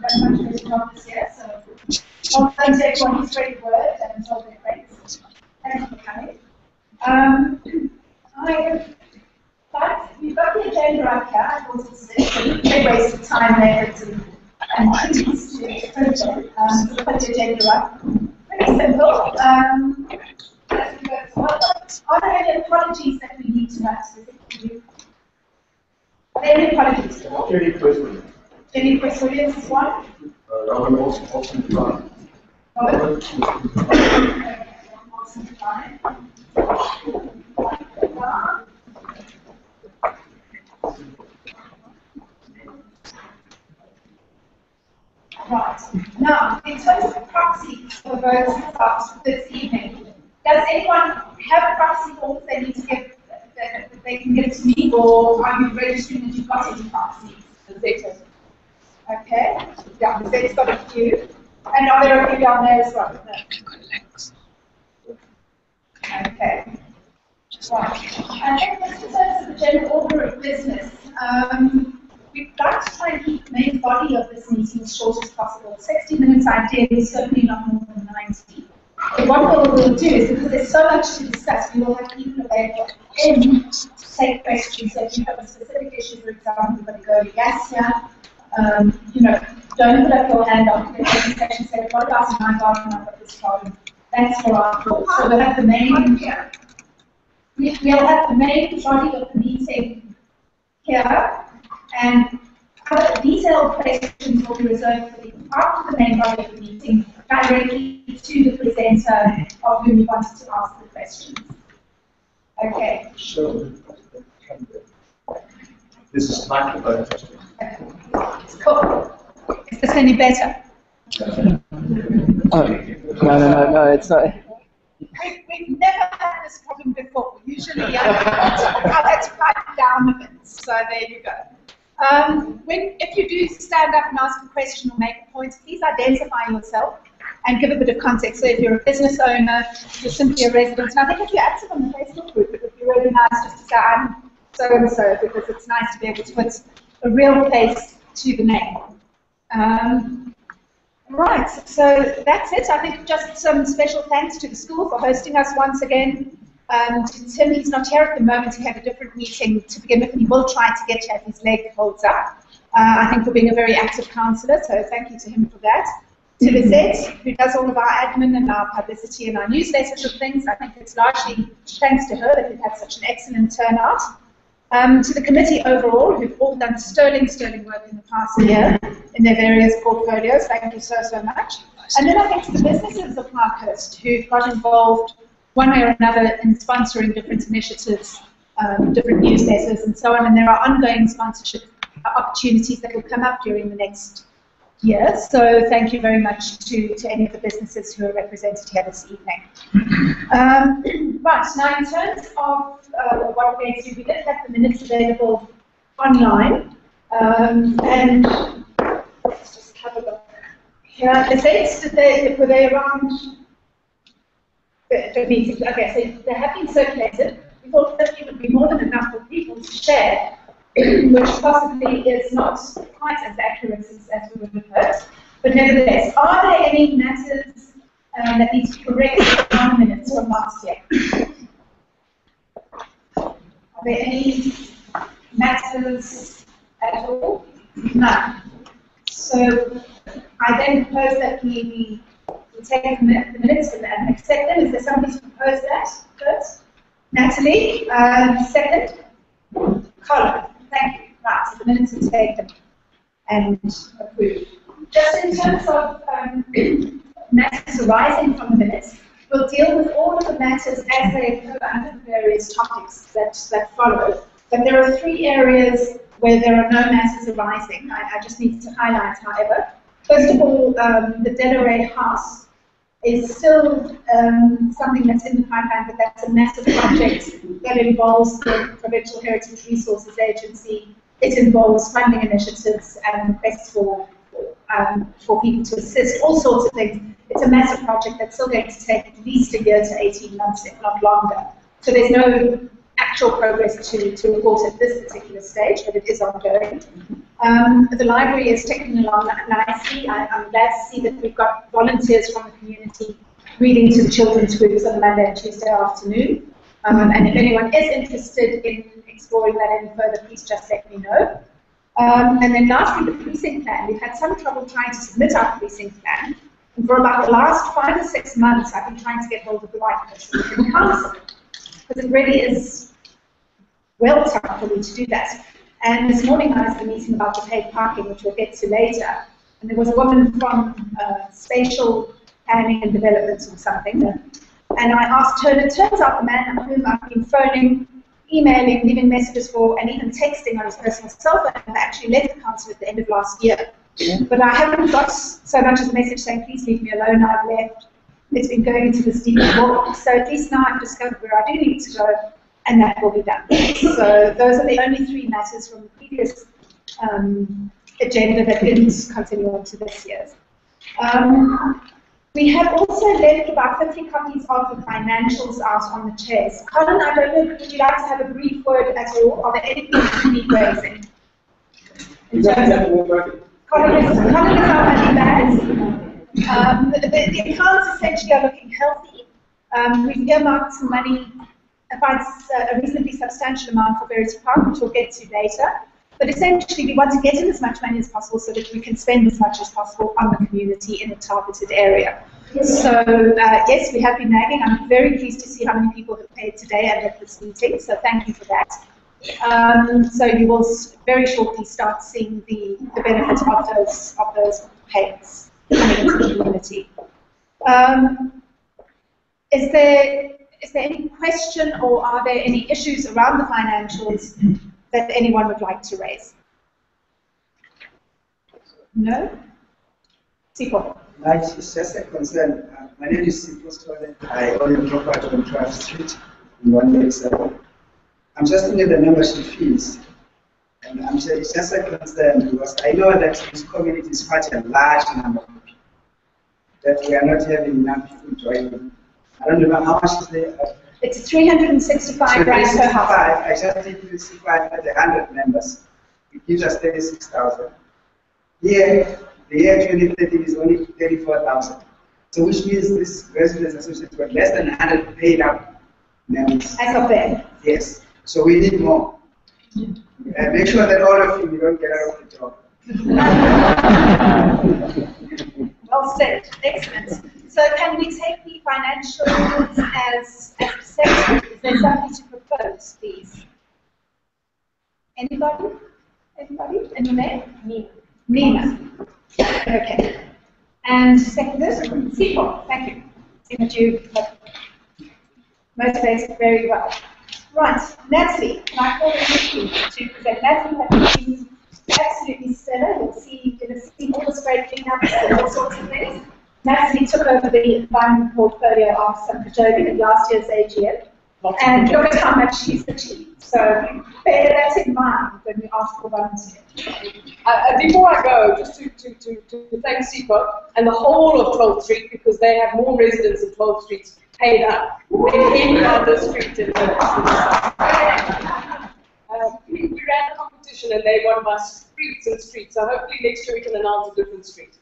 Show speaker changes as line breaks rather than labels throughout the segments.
done much better job this year, so well done to everyone who spread the word and told their friends. Thank you for coming. We've got the agenda up here. I thought it's a waste of time there and trees to put the agenda up. Pretty simple. Are there any apologies that we need to note? Are there any apologies?
Jenny Chris.
Jenny Chris Williams is one.
Robin Austin Klein.
Robin? Okay, Austin Klein. Right. Now, in terms of proxies for votes this evening, does anyone have a proxy form they need to get, that they can get to me, or are you registering that you've got any proxies? Okay. Yeah, the Z's got a few. And are there a few down there as well? Okay. Right. I think this in terms of the general order of business. We'd like to try and keep the main body of this meeting as short as possible. 60 minutes ideally, certainly not more than 90. But what we'll do is, because there's so much to discuss, we will have people available to take questions. So if you have a specific issue, for example, you've got to go to gas here, don't put up your hand after the presentation and say, what about my garden, I've got this problem. Thanks for our call. So we'll have the main here. We'll have the main body of the meeting here. And other detailed questions will be reserved for after the main body of the meeting, directly to the presenter of whom you wanted to ask the questions. Okay.
Sure. This is microphone.
Okay. Cool. Is this any better?
Oh, no, it's not.
We've never had this problem before. Usually, I've had to pipe down a bit. So there you go. If you do stand up and ask a question or make a point, please identify yourself and give a bit of context. So if you're a business owner, you're simply a resident. And I think if you're active on the Facebook group, it would be really nice just to say, I'm so-and-so, because it's nice to be able to put a real face to the name. Right, so that's it. I think just some special thanks to the school for hosting us once again. To Tim, he's not here at the moment. He had a different meeting to begin with, and he will try to get here if his leg holds up. I think for being a very active counsellor, so thank you to him for that. To Lizette, who does all of our admin and our publicity and our newsletters and things. I think it's largely thanks to her that we've had such an excellent turnout. To the committee overall, who've all done sterling work in the past year in their various portfolios. Thank you so much. And then I think to the businesses of Parkhurst who've got involved one way or another in sponsoring different initiatives, different newsletters and so on, and there are ongoing sponsorship opportunities that will come up during the next year. So thank you very much to any of the businesses who are represented here this evening. Right, now in terms of what we're going to do, we did have the minutes available online, and let's just have a look. Here, the dates, were they around the meeting? Okay, so they have been circulated. We thought that it would be more than enough for people to share, which possibly is not quite as accurate as we would have hoped. But nevertheless, are there any matters that need to be corrected in 1 minute from last year? Are there any matters at all? None. So I then propose that we take the minutes and accept them. Is there somebody to propose that first? Natalie, second. Colin, thank you. Right, so the minutes are taken and approved. Just in terms of matters arising from the minutes, we'll deal with all of the matters as they occur under the various topics that follow. But there are 3 areas where there are no matters arising. I just need to highlight, however. First of all, the Delaware House is still something that's in the pipeline, but that's a massive project that involves the Provincial Heritage Resources Agency. It involves funding initiatives and requests for people to assist, all sorts of things. It's a massive project that's still going to take at least a year to 18 months, if not longer. So there's no actual progress to report at this particular stage, but it is ongoing. The library is ticking along nicely. I'm glad to see that we've got volunteers from the community reading to the children's groups on Monday and Tuesday afternoon. And if anyone is interested in exploring that any further, please just let me know. And then lastly, the precinct plan. We've had some trouble trying to submit our precinct plan. And for about the last 5 or 6 months, I've been trying to get hold of the right person in council, because it really is well tough for me to do that. And this morning I was at a meeting about the paid parking, which we'll get to later. And there was a woman from spatial planning and development or something. And I asked her, and it turns out the man whom I've been phoning, emailing, leaving messages for, and even texting on his personal cell phone, and actually left the council at the end of last year. But I haven't got so much as a message saying, please leave me alone, I've left. It's been going into this deep war. So at least now I've discovered where I do need to go, and that will be done. So those are the only 3 matters from the previous agenda that didn't continue on to this year's. We have also left about 50 copies of the financials out on the chairs. Colin, I don't know, would you like to have a brief word at all? Are there any points you need raising? Colin is our money bags. The accounts essentially are looking healthy. We've earmarked some money, a reasonably substantial amount for various departments, which we'll get to later. But essentially, we want to get in as much money as possible so that we can spend as much as possible on the community in a targeted area. So, yes, we have been nagging. I'm very pleased to see how many people have paid today and at this meeting, so thank you for that. So you will very shortly start seeing the benefits of those payments coming into the community. Is there any question, or are there any issues around the financials that anyone would like to raise? No? Sipo.
It's just a concern. My name is Sipo Stolen. I own a property on 12th Street in 187. I'm just looking at the membership fees. And I'm sure it's just a concern because I know that this community is quite a large number of people, that we are not having enough people joining. I don't know how much is there.
It's 365 rand per house.
I just take 365 at the 100 members. It gives us 36,000. Here, the year 2013 is only 34,000. So which means this residents association got less than 100 paid up members.
As of then?
Yes. So we need more. Make sure that all of you don't get out of the job.
Well said. Excellent. So can we take the financials as presented? Is there something to propose, please? Anybody? Anybody? Any name? Nina. Nina. Okay. And seconded? Sipo. Thank you. See that you have motivated very well. Right. Natalie, can I call you to present? Natalie has been absolutely stellar. You'll see all the great cleanups and all sorts of things. Natalie took over the environment portfolio of St. Kajobi at last year's AGM, and look at how much she's achieved. So bear that in mind when we ask for volunteers.
Before I go, just to thank SEPA and the whole of 12th Street, because they have more residents in 12th Street paid up than any other street in the we ran a competition and they won by streets and streets, so hopefully next year we can announce a different street.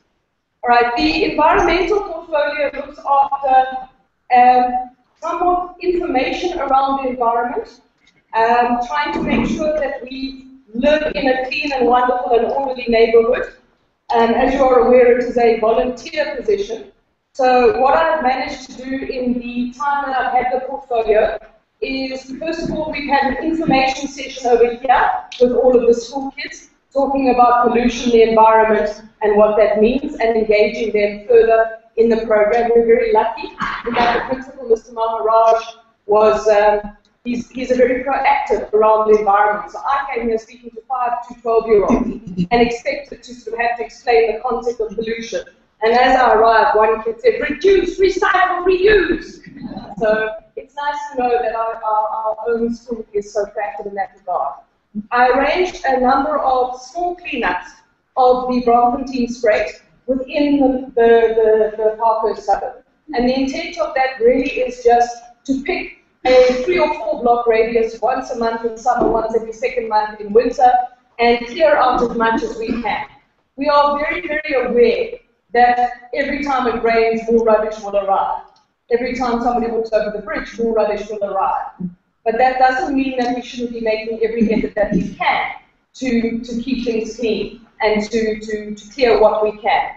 All right, the environmental portfolio looks after somewhat information around the environment, trying to make sure that we live in a clean and wonderful and orderly neighborhood. As you are aware, it is a volunteer position. So what I've managed to do in the time that I've had the portfolio is, first of all, we've had an information session over here with all of the school kids, talking about pollution, the environment, and what that means, and engaging them further in the program. We're very lucky. We have the principal, Mr. Maharaj, he's a very proactive around the environment. So I came here speaking to 5 to 12-year-olds and expected to sort of have to explain the concept of pollution. And as I arrived, one kid said, reduce, recycle, reuse. So it's nice to know that our own school is so proactive in that regard. I arranged a number of small cleanups of the Braamfontein Strait within the Parkhurst suburb. And the intent of that really is just to pick a 3 or 4 block radius once a month in summer, once every second month in winter, and clear out as much as we can. We are very, very aware that every time it rains, more rubbish will arrive. Every time somebody walks over the bridge, more rubbish will arrive. But that doesn't mean that we shouldn't be making every effort that we can to keep things clean and to clear what we can.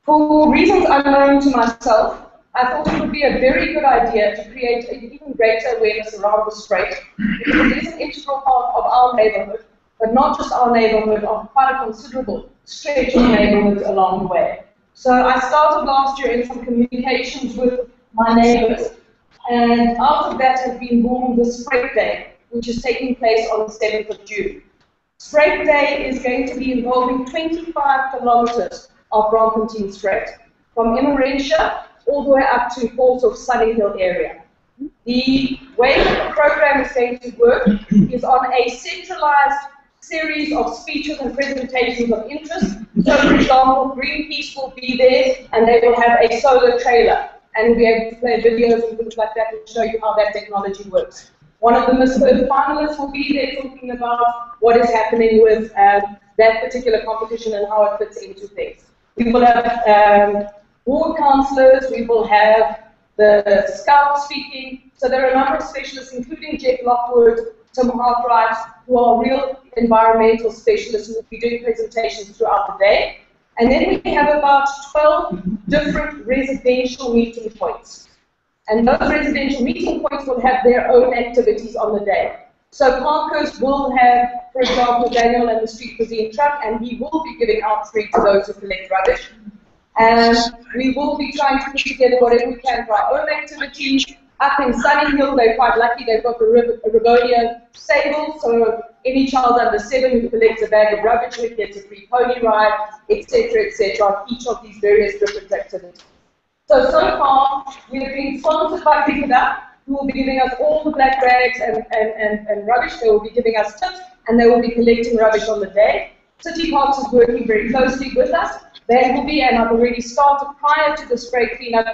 For reasons unknown to myself, I thought it would be a very good idea to create an even greater awareness around the Strait, because it is an integral part of our neighbourhood, but not just our neighbourhood, of quite a considerable stretch of neighbourhoods along the way. So I started last year in some communications with my neighbours, and out of that has been born the Strait Day, which is taking place on the 7th of June. Strait Day is going to be involving 25 kilometres of Braamfontein Strait, from Emmarentia all the way up to Falls of Sunny Hill area. The way that the program is going to work is on a centralized series of speeches and presentations of interest. So, for example, Greenpeace will be there and they will have a solar trailer and we'll be able to play videos and things like that to show you how that technology works. One of the Miss Earth finalists will be there talking about what is happening with that particular competition and how it fits into things. We will have ward councillors, we will have the scouts speaking. So there are a number of specialists, including Jeff Lockwood, Tim Hartwright, who are real environmental specialists who will be doing presentations throughout the day. And then we have about 12 different residential meeting points. And those residential meeting points will have their own activities on the day. So Parkhurst will have, for example, Daniel and the street cuisine truck, and he will be giving out free to those who collect rubbish. And we will be trying to put together whatever we can for our own activities. Up in Sunny Hill, they're quite lucky, they've got the Rivonia stable, so any child under 7 who collects a bag of rubbish with gets a free pony ride, etc., on each of these various different activities. So far, we have been sponsored by Pick It Up, who will be giving us all the black rags and rubbish. They will be giving us tips, and they will be collecting rubbish on the day. City Parks is working very closely with us. They will be, and I've already started prior to the spray cleanup,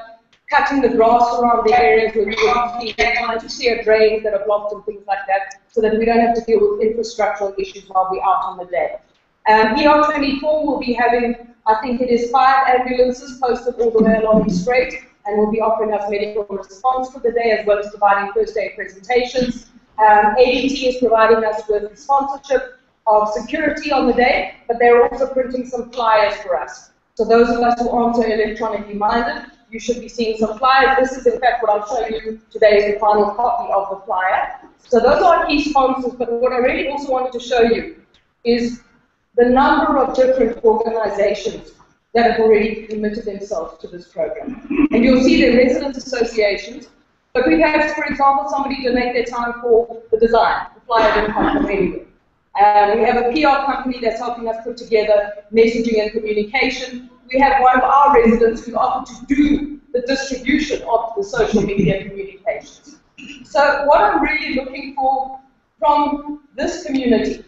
cutting the grass around the areas where we will be trying to clear drains that are blocked and things like that, so that we don't have to deal with infrastructural issues while we're out on the day. ER24 will be having, I think it is 5 ambulances posted all the way along the Strait, and will be offering us medical response for the day, as well as providing first aid presentations. ADT is providing us with sponsorship of security on the day, but they're also printing some flyers for us. So those of us who aren't so electronically minded, you should be seeing some flyers. This is in fact what I'll show you today is the final copy of the flyer. So those are key sponsors, but what I really also wanted to show you is the number of different organizations that have already committed themselves to this program. And you'll see the residents associations, but we've had, for example, somebody donate their time for the design. The flyer didn't come from anywhere. We have a PR company that's helping us put together messaging and communication. We have one of our residents who's offered to do the distribution of the social media communications. So what I'm really looking for from this community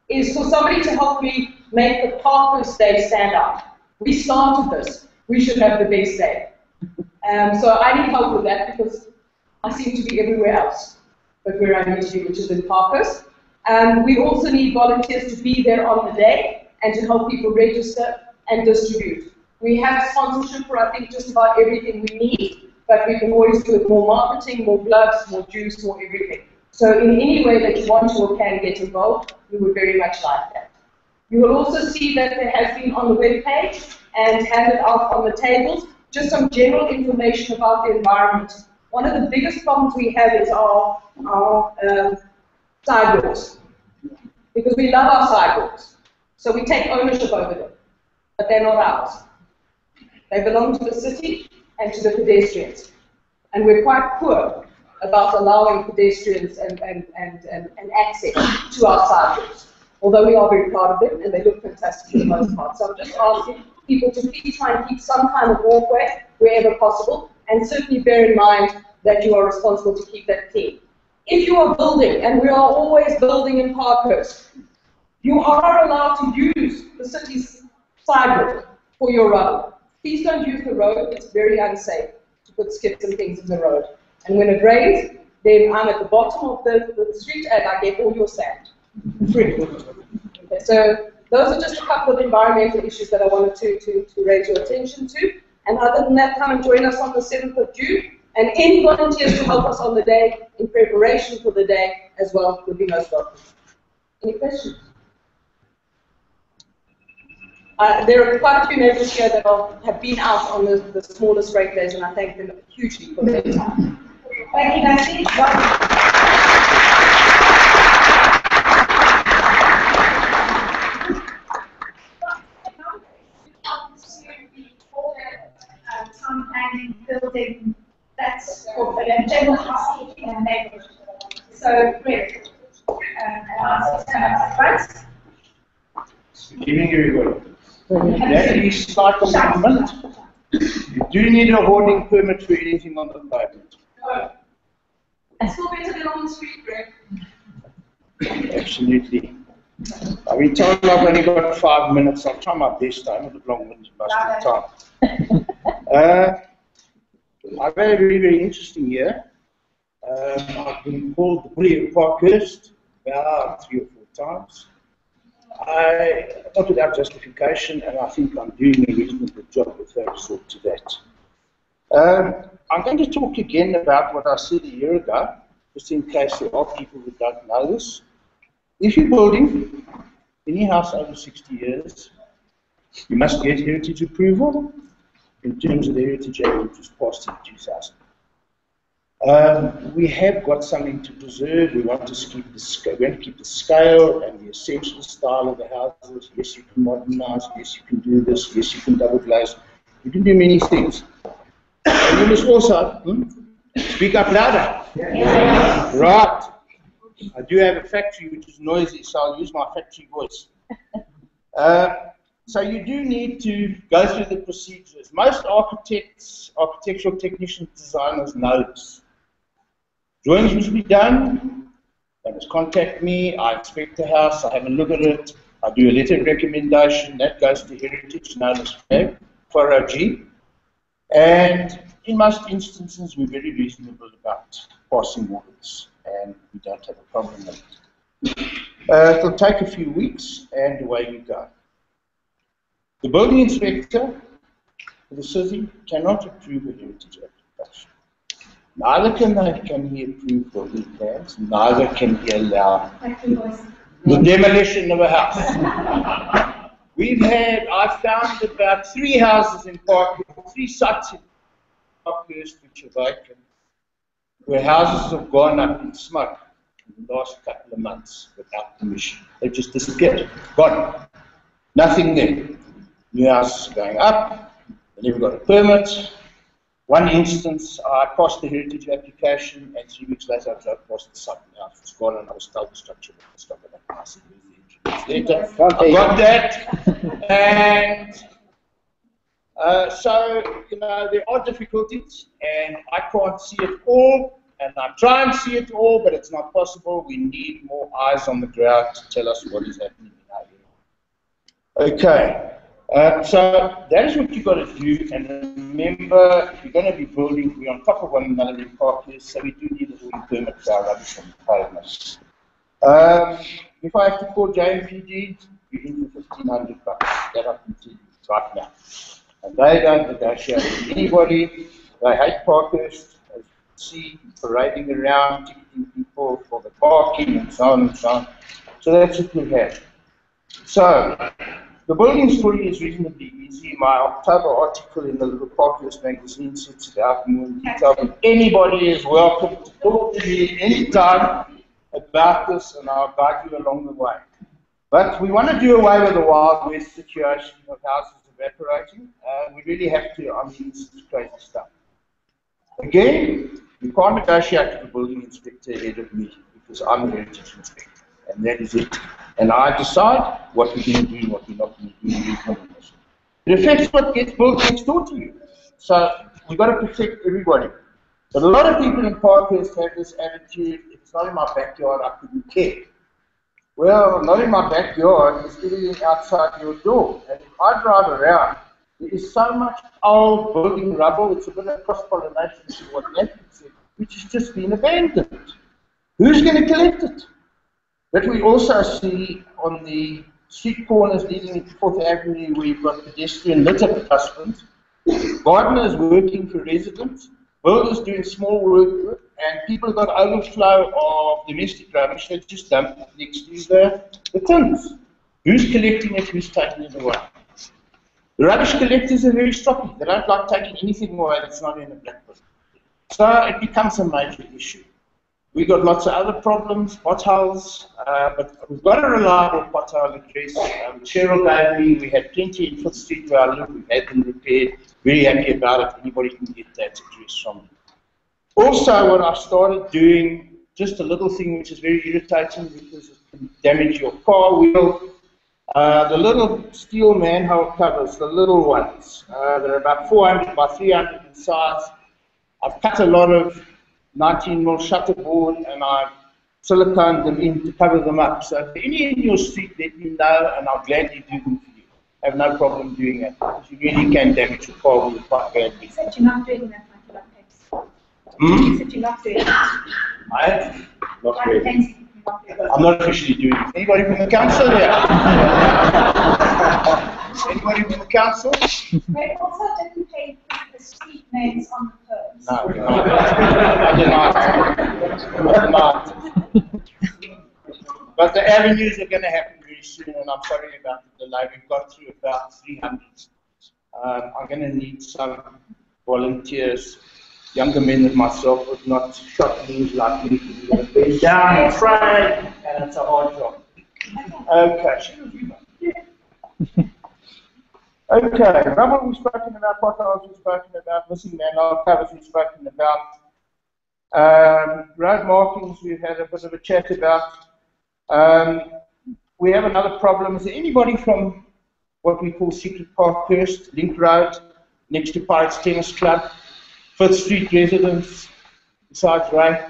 is for somebody to help me make the Parkhurst Day stand out. We started this. We should have the best day. So I need help with that because I seem to be everywhere else but where I need to be, which is in Parkhurst. We also need volunteers to be there on the day and to help people register and distribute. We have sponsorship for, I think, just about everything we need, but we can always do it more marketing, more gloves, more juice, more everything. So in any way that you want to or can get involved, we would very much like that. You will also see that there has been on the webpage and handed out on the tables just some general information about the environment. One of the biggest problems we have is our sidewalks, because we love our sidewalks. So we take ownership over them, but they're not ours. They belong to the city and to the pedestrians. And we're quite poor about allowing pedestrians and access to our sidewalks, although we are very proud of them and they look fantastic for the most part. So I'm just asking people to please try and keep some kind of walkway wherever possible, and certainly bear in mind that you are responsible to keep that clean. If you are building, and we are always building in Parkhurst, you are allowed to use the city's sidewalk for your road. Please don't use the road, it's very unsafe to put skips and things in the road. And when it rains, then I'm at the bottom of the street and I get all your sand. Free. Okay, so those are just a couple of environmental issues that I wanted to raise your attention to. And other than that, come and join us on the 7th of June. And any volunteers to help us on the day, in preparation for the day as well, would be most welcome. Any questions? There are quite a few neighbours here that have been out on the smallest rate days, and I thank them hugely for their time.
Thank you, Nancy. Town planning, building, that's for the general house and neighborhood. So, great. Right?
Good evening, everybody. That is start of the moment. You do need a hoarding permit for anything on the pavement.
No. It's still better than on the street, Greg.
Absolutely. I've been told I've only got 5 minutes. I'll try my best. I'm a bit long-winded most of the time. I've had a very, very interesting year. I've been called the bully of Parkhurst about 3 or 4 times. Not without justification, and I think I'm doing a reasonable job with resort to that. I'm going to talk again about what I said a year ago, just in case there are people who don't know this. If you're building any house over 60 years, you must get heritage approval in terms of the Heritage Act, which was passed in 2000. We have got something to preserve. We want to keep the scale. We want to keep the scale and the essential style of the houses. Yes, you can modernize. Yes, you can do this. Yes, you can double glaze. You can do many things. And you must also speak up louder. Yes. Right. I do have a factory which is noisy, so I'll use my factory voice. So you do need to go through the procedures. Most architects, architectural technicians, designers know this. Drawings must be done. They must contact me. I inspect the house. I have a look at it. I do a letter of recommendation. That goes to Heritage, known as FAG, for OG. And in most instances, we're very reasonable about passing audits, and we don't have a problem with it. It'll take a few weeks, and away you go. The building inspector for the city cannot approve a heritage application. Neither can he approve building plans, neither can he allow the demolition of a house. I've found about 3 houses in Parkhurst, 3 sites in Parkhurst which are vacant, where houses have gone up in smoke in the last couple of months without permission. They just disappeared, gone. Nothing there. New houses are going up, they never got a permit. One instance, I passed the heritage application, and 3 weeks later I drove past the site and the house was gone, and I was told the structure was stop at that. I said, where's the engineer's letter? I got that, and so, you know, there are difficulties, and I can't see it all, and I try and see it all, but it's not possible. We need more eyes on the ground to tell us what is happening in our area. Okay. So that is what you've got to do, and remember, if you're going to be building, we're on top of one another in Parkhurst, so we do need a building permit for our rubbish on the pavement. If I have to call JMPD, you're in for $1,500. That I can tell you right now. And they don't negotiate with anybody. They hate Parkhurst, as you can see, parading around, ticketing people for the parking and so on and so on. So that's what we have. So, the building story is reasonably easy. My October article in the little Parkhurst magazine sets it out in more detail. And anybody is welcome to talk to me anytime about this, and I'll guide you along the way. But we want to do away with the Wild West situation of houses evaporating. We really have to, I mean, this is crazy stuff. Again, you can't negotiate with the building inspector ahead of me, because I'm the heritage inspector. And that is it. And I decide what we're going to do and what we're not going to do. It affects what gets built next door to you. So we've got to protect everybody. But a lot of people in Parkhurst have this attitude, if it's not in my backyard, I couldn't care. Well, not in my backyard, it's everything outside your door. And if I drive around, there is so much old building rubble, it's a bit of cross-pollination to what Nathan said. which has just been abandoned. Who's going to collect it? But we also see on the street corners leading into 4th Avenue, we've got pedestrian litter husbands, gardeners working for residents, builders doing small work, and people have got overflow of domestic rubbish that just dump next to the tins. Who's collecting it? Who's taking it away? The rubbish collectors are very stroppy. They don't like taking anything away that's not in a black book. So it becomes a major issue. We've got lots of other problems, potholes, but we've got a reliable pothole address. Cheryl gave me, we had plenty in 5th Street where I live, we've had them repaired. Very happy about it. Anybody can get that address from me. Also, what I've started doing, just a little thing which is very irritating because it can damage your car wheel. The little steel manhole covers, the little ones, they're about 400 by 300 in size. I've cut a lot of 19mm shutterboard and I've siliconed them in to cover them up. So if any in your street, let me know and I'll gladly do them for you. I have no problem doing that because you really can damage your car wheel quite badly.
Except you're not doing that like Peps. Except you're not doing that.
I am not
Like
really.
Peps, you're not doing that.
I'm not officially doing it. Anybody from the council here? Anybody from the council?
They also didn't pay the street names on the curbs.
No, I did not. But the avenues are going to happen very soon, and I'm sorry about the delay. We've got through about 300. I'm going to need some volunteers, younger men than myself, with not shot knees like me. We're going to bend down and try, and it's a hard job. Okay. Okay, rubble we've spoken about, potholes we've spoken about, missing manhole covers we've spoken about, road markings we've had a bit of a chat about. We have another problem. Is there anybody from what we call Secret Parkhurst, Link Road, next to Pirates Tennis Club, 5th Street residents, besides Ray?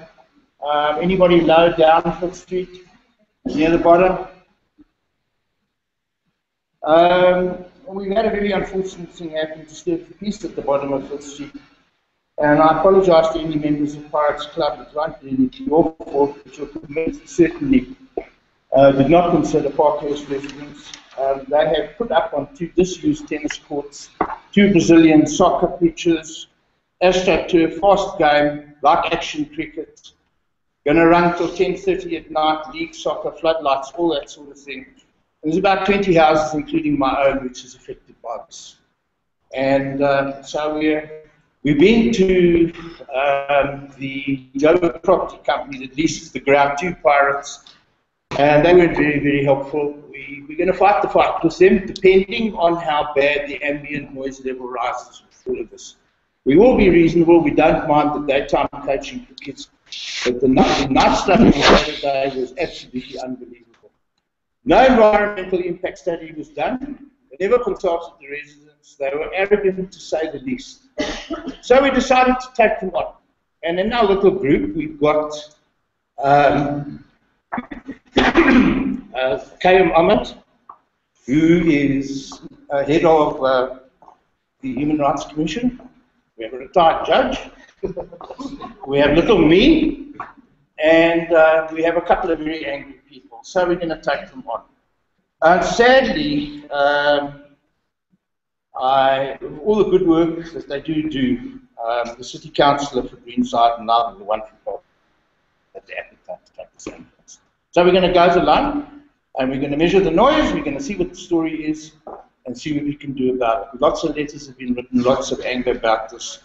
Anybody low down 5th Street, near the bottom? We've had a very unfortunate thing happen to Sturf the Peace at the bottom of 5th Street. And I apologize to any members of Pirates Club. It won't really be your fault, but your community certainly did not consider Parkhurst residents. They have put up on 2 disused tennis courts, 2 Brazilian soccer pitches, AstroTurf, fast game, like action cricket, going to run till 10:30 at night, league soccer, floodlights, all that sort of thing. There's about 20 houses, including my own, which is affected by this. And so we've been to the Joburg property company that leases the ground to Pirates, and they were very, very helpful. We're going to fight the fight with them, depending on how bad the ambient noise level rises with all of this. We will be reasonable. We don't mind the daytime coaching for kids, but the night stuff on Saturday was absolutely unbelievable. No environmental impact study was done. They never consulted the residents. They were arrogant, to say the least. So we decided to take them on. And in our little group, we've got K.M. Ahmed, who is head of the Human Rights Commission. We have a retired judge. We have little me. And we have a couple of very angry people. So we're going to take them on. And sadly, all the good work that they do, the City Councillor for Greenside and now the one for Park, have the appetite to take the same place. So we're going to go to London, and we're going to measure the noise, we're going to see what the story is, and see what we can do about it. Lots of letters have been written, lots of anger about this.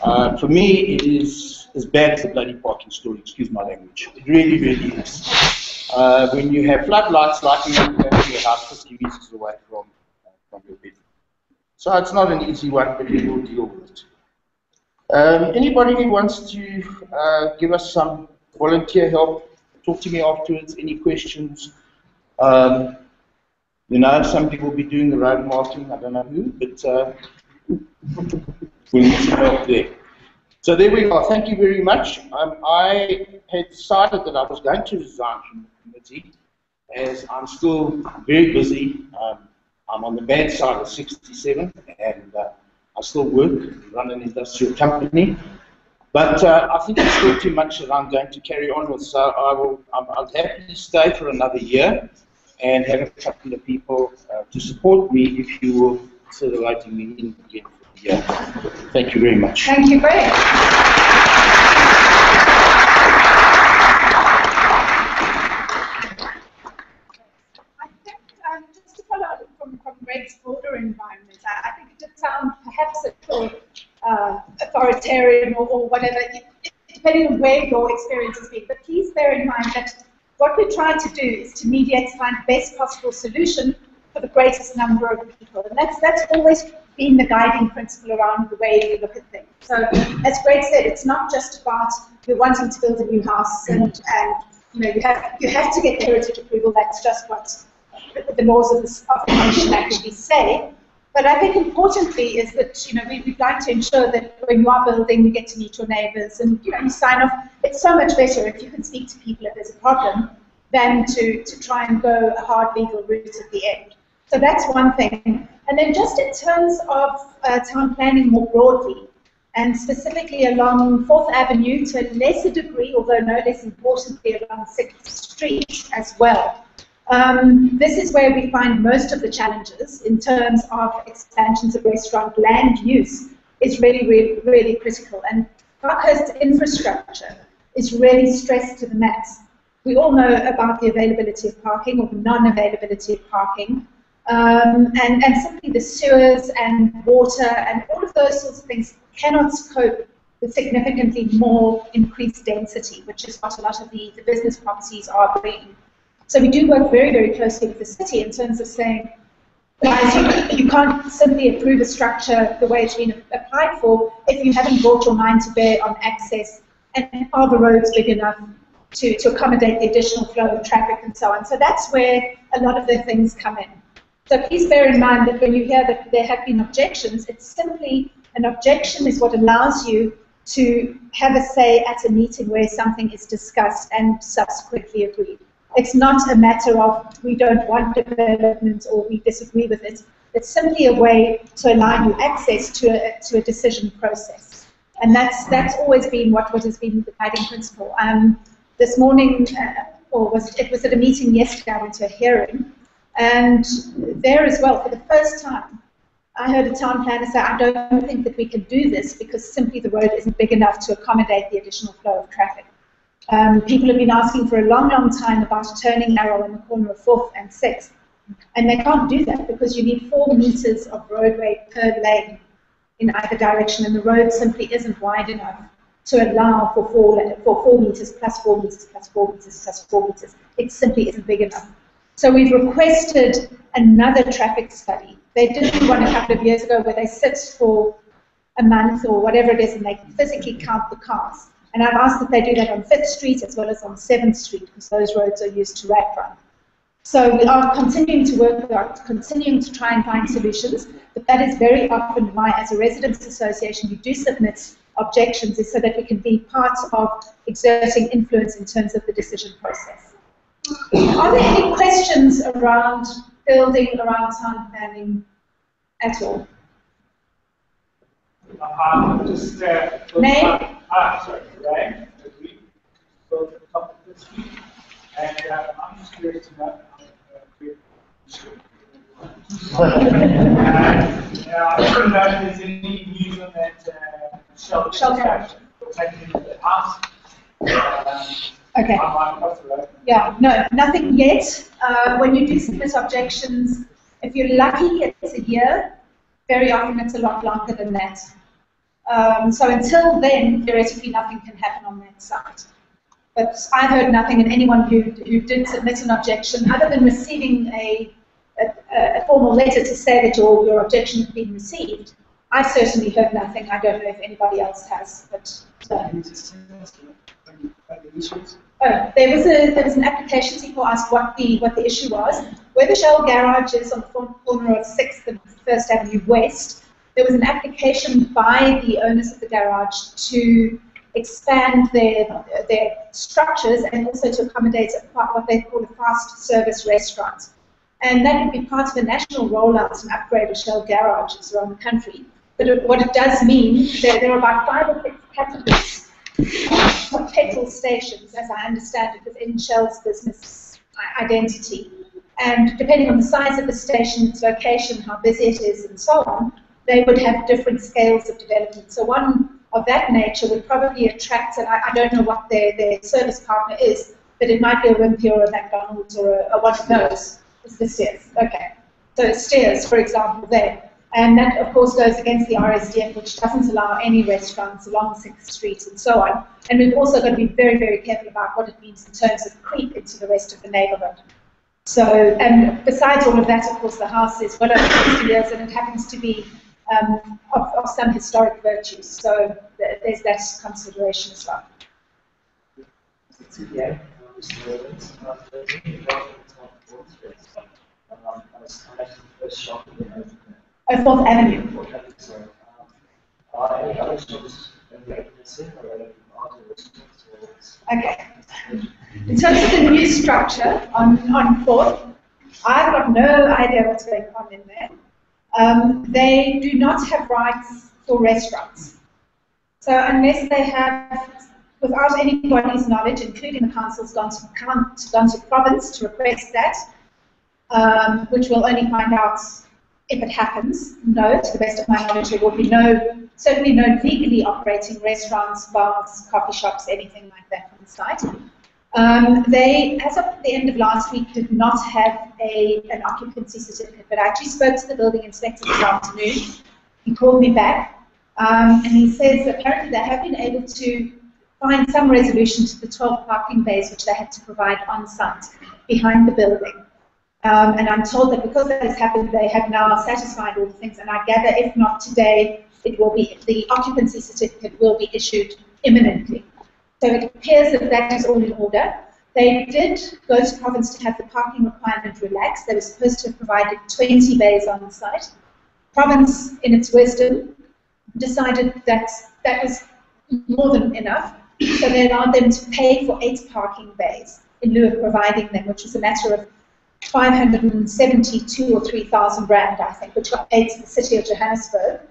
For me, it is as bad as the bloody parking story, excuse my language. It really, really is. When you have floodlights lighting up your house 50 meters away from your bedroom. So it's not an easy one, but we will deal with it. Anybody who wants to give us some volunteer help, talk to me afterwards, any questions. You know, somebody will be doing the road marking, I don't know who, but we'll need some help there. So there we are, thank you very much. I had decided that I was going to resign from the committee, as I'm still very busy. I'm on the bad side of 67, and I still work, run an industrial company. But I think it's still too much that I'm going to carry on with, so I'll happily stay for another year and have a couple of people to support me if you will consider writing me in again for the year. Thank you very much.
Thank you, Greg. I think, just to follow up from Greg's broader environment, I think it did sound perhaps a little authoritarian or whatever, depending on where your experience has been. But please bear in mind that what we're trying to do is to mediate to find the best possible solution for the greatest number of people. And that's always been the guiding principle around the way we look at things. So, as Greg said, it's not just about you're wanting to build a new house and you know, you have to get heritage approval. That's just what the laws of the Nation Act say. But I think importantly is that, you know, we'd like to ensure that when you are building, you get to meet your neighbours and, you know, you sign off. It's so much better if you can speak to people if there's a problem than to try and go a hard legal route at the end. So that's one thing. And then just in terms of town planning more broadly, and specifically along 4th Avenue to a lesser degree, although no less importantly, along 6th Street as well. This is where we find most of the challenges in terms of expansions of restaurant land use is really critical. And Parkhurst infrastructure is really stressed to the max. We all know about the availability of parking or the non-availability of parking. And simply the sewers and water and all of those sorts of things cannot cope with significantly more increased density, which is what a lot of the business properties are bringing. So we do work very closely with the city in terms of saying, guys, you can't simply approve a structure the way it's been applied for if you haven't brought your mind to bear on access and are the roads big enough to accommodate the additional flow of traffic and so on. So that's where a lot of the things come in. So please bear in mind that when you hear that there have been objections, it's simply an objection is what allows you to have a say at a meeting where something is discussed and subsequently agreed. It's not a matter of we don't want development or we disagree with it. It's simply a way to allow you access to a decision process. And that's always been what has been the guiding principle. This morning, it was at a meeting yesterday, I went to a hearing, and there as well, for the first time, I heard a town planner say, I don't think that we can do this because simply the road isn't big enough to accommodate the additional flow of traffic. People have been asking for a long time about a turning arrow in the corner of 4th and 6th, and they can't do that because you need 4 meters of roadway per lane in either direction, and the road simply isn't wide enough to allow for 4 meters plus 4 meters plus 4 meters plus 4 meters. It simply isn't big enough. So we've requested another traffic study. They did one a couple of years ago where they sit for a month or whatever it is and they can physically count the cars. And I've asked that they do that on 5th Street as well as on 7th Street because those roads are used to rat run. So we are continuing to work with that, continuing to try and find solutions, but that is very often why, as a residents' association, we do submit objections, is so that we can be part of exerting influence in terms of the decision process. Are there any questions around building, around town planning at all?
Just
Name?
Sorry, Ryan, agree. So the top of the street, and I'm just curious to know. I don't know if there's any news on that shell garage. Taking into the house.
Okay. Yeah, no, nothing yet. When you do submit objections, if you're lucky, it's a year. Very often it's a lot longer than that. So until then, theoretically, nothing can happen on that side. But I've heard nothing, and anyone who did submit an objection, other than receiving a formal letter to say that your objection has been received, I've certainly heard nothing. I don't know if anybody else has. But there was an application. People asked what the issue was. Where the Shell garage is on the corner of 6th and 1st Avenue West, there was an application by the owners of the garage to expand their structures and also to accommodate what they call a fast service restaurant. And that would be part of a national rollout and upgrade of Shell garages around the country. But what it does mean, there are about 5 or 6 catalysts for petrol stations, as I understand it, within Shell's business identity. And depending on the size of the station, its location, how busy it is, and so on, they would have different scales of development. So one of that nature would probably attract, and I don't know what their service partner is, but it might be a Wimpy or a McDonald's or a one of those. It's the Steers. Okay. So Steers, for example, there. And that, of course, goes against the RSDF, which doesn't allow any restaurants along 6th Street and so on. And we've also got to be very, very careful about what it means in terms of creep into the rest of the neighborhood. So, and besides all of that, of course, the house is well over 60 years, and it happens to be of some historic virtues. So there's that consideration as well.
Yeah.
Oh, 4th Avenue. Okay. In terms of the new structure on 4th, I've got no idea what's going on in there. They do not have rights for restaurants. So unless they have, without anybody's knowledge, including the council's gone to province to request that, which we'll only find out if it happens. No, to the best of my knowledge, there will be certainly no legally operating restaurants, bars, coffee shops, anything like that on the site. They, as of the end of last week, did not have an occupancy certificate, but I actually spoke to the building inspector this afternoon. He called me back, and he says apparently they have been able to find some resolution to the 12 parking bays which they had to provide on site behind the building. And I'm told that because that has happened, they have now satisfied all the things, and I gather if not today, it will be, the occupancy certificate will be issued imminently. So it appears that that is all in order. They did go to province to have the parking requirement relaxed. They were supposed to have provided 20 bays on the site. Province, in its wisdom, decided that that was more than enough, so they allowed them to pay for 8 parking bays in lieu of providing them, which was a matter of 572 or 3,000 rand, I think, which got paid to the city of Johannesburg,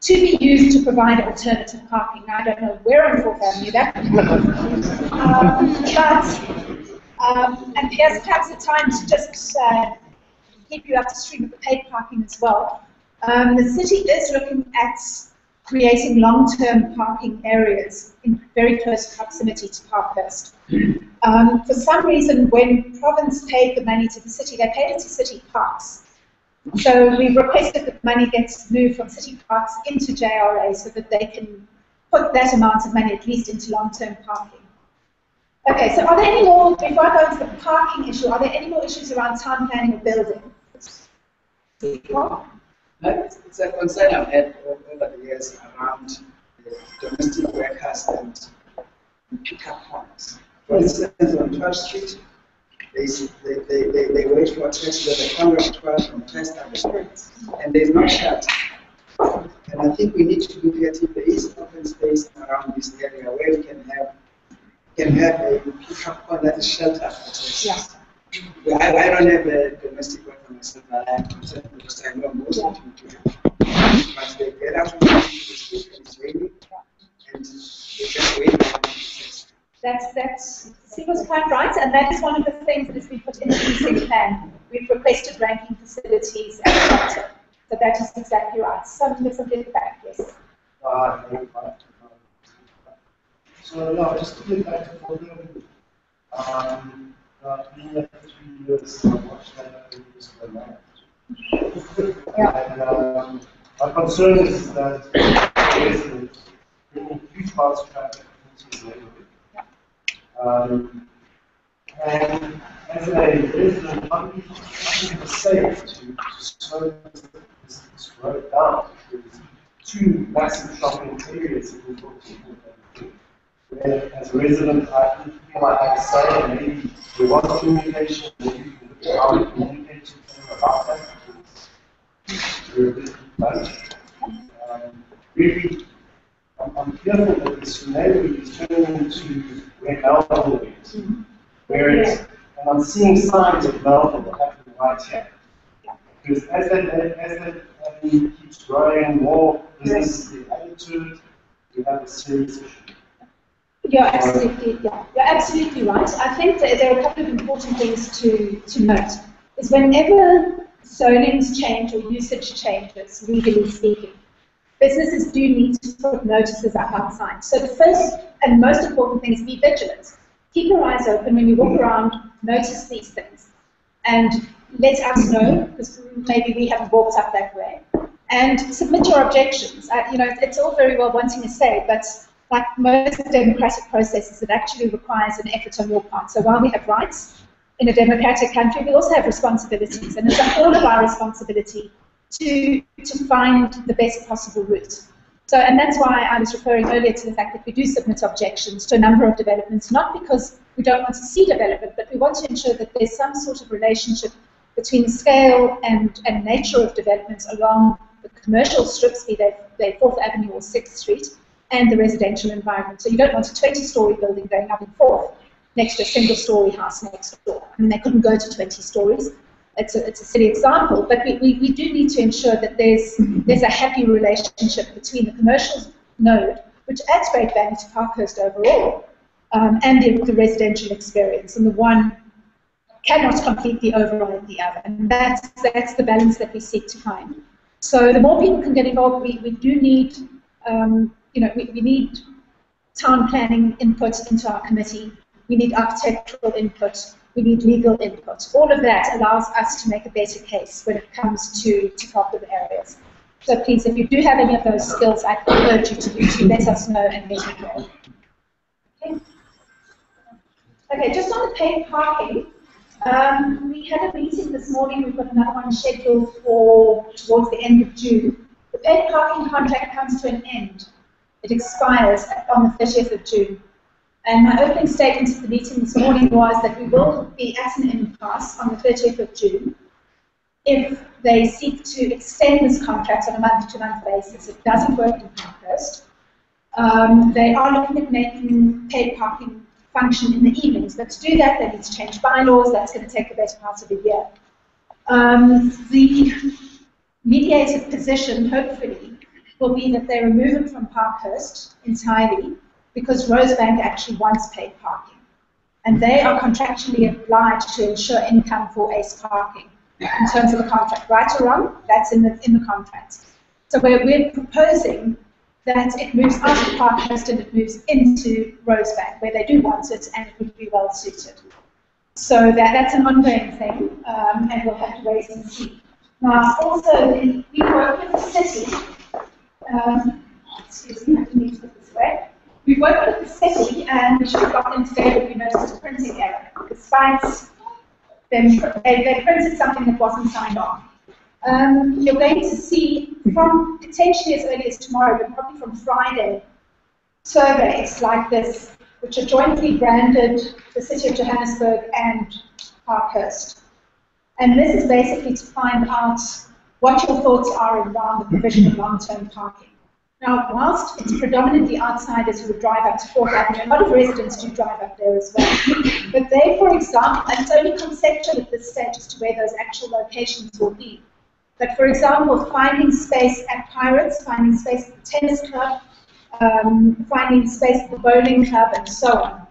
to be used to provide alternative parking. Now, I don't know where on 4th Avenue that and here's perhaps a time to just keep you up to stream with the paid parking as well. The city is looking at creating long-term parking areas in very close proximity to Parkhurst. For some reason, when Province paid the money to the city, they paid it to City Parks. So we've requested that the money gets moved from City Parks into JRA so that they can put that amount of money at least into long-term parking. Okay, so are there any more, before I go into the parking issue, are there any more issues around town planning or building?
It's a concern I've had over the years around the domestic workers and pick-up points. For instance, on 12th Street, they wait for a test with a camera of 12 from test and there's no shelter. And I think we need to look at if there is open space around this area where we can have a pick-up point that is shelter for test.
Yeah.
I don't have a domestic worker myself, but I'm concerned because I know most of them do. But they get out of the street and it's raining, and they just wait.
That's Siba's quite right, and that is one of the things that has been put into the city plan. We've requested ranking facilities and shelter. So that is exactly right. Something back, yes.
So no, just to get back to building, being there for 3 years, I watched that previous one. And my concern is that there's a huge parts of traffic into the neighborhood. And as a resident, I think it's safe to slow this road down. There's 2 massive shopping areas that we're talking about. Where, as a resident, I feel like I have to say, and maybe we want communication, maybe we can look at how we communicate to them about that. We're a bit bunch. Really, I'm fearful that this neighborhood is turning into where Melville is. Whereas, and I'm seeing signs of Melville happening right here. Because as that avenue keeps growing, more businesses get added to it, we have a serious issue.
You're absolutely right. I think that there are a couple of important things to note. Is whenever zonings change or usage changes, legally speaking, businesses do need to put notices up outside. So the first and most important thing is be vigilant. Keep your eyes open when you walk around, notice these things, and let us know, because maybe we haven't walked up that way, and submit your objections. It's all very well wanting to say, but like most democratic processes, it actually requires an effort on your part. So while we have rights in a democratic country, we also have responsibilities, and it's all of our responsibility to find the best possible route. So, and that's why I was referring earlier to the fact that we do submit objections to a number of developments, not because we don't want to see development, but we want to ensure that there's some sort of relationship between the scale and nature of developments along the commercial strips, be they 4th Avenue or 6th Street, and the residential environment. So you don't want a 20-story building going up in 4th next to a single-story house next door. I mean, they couldn't go to 20 stories. It's a silly example, but we do need to ensure that there's a happy relationship between the commercial node, which adds great value to Parkhurst overall, and the residential experience, and the one cannot completely override the other, and that's the balance that we seek to find. So the more people can get involved, we do need, we need town planning input into our committee. We need architectural input. We need legal input. All of that allows us to make a better case when it comes to problem areas. So please, if you do have any of those skills, I urge you to let us know and let it go. Okay, just on the paid parking, we had a meeting this morning. We've got another one scheduled for towards the end of June. The paid parking contract comes to an end. It expires on the 30th of June. And my opening statement at the meeting this morning was that we will be at an impasse on the 30th of June if they seek to extend this contract on a month-to-month basis. It doesn't work in Parkhurst. They are looking at making paid parking function in the evenings, but to do that, they need to change bylaws. That's going to take the better part of a year. The mediated position, hopefully, will be that they remove it from Parkhurst entirely, because Rosebank actually wants paid parking. And they are contractually obliged to ensure income for ACE parking in terms of the contract. Right or wrong, that's in the contract. So we're proposing that it moves out of Parkhurst and it moves into Rosebank, where they do want it and it would be well suited. So that's an ongoing thing, and we'll have to wait and see. Now, also, we work with the city. Excuse me, I can use it this way. We worked with the city, and we should have got in today, but we noticed a printing error. Despite them, they printed something that wasn't signed off. You're going to see from potentially as early as tomorrow, but probably from Friday, surveys like this, which are jointly branded the City of Johannesburg and Parkhurst. And this is basically to find out what your thoughts are around the provision of long-term parking. Now, whilst it's predominantly outsiders who would drive up to 4th Avenue, a lot of residents do drive up there as well. But they, for example, and it's only conceptual at this stage as to where those actual locations will be. But for example, finding space at Pirates, finding space at the tennis club, finding space at the bowling club, and so on.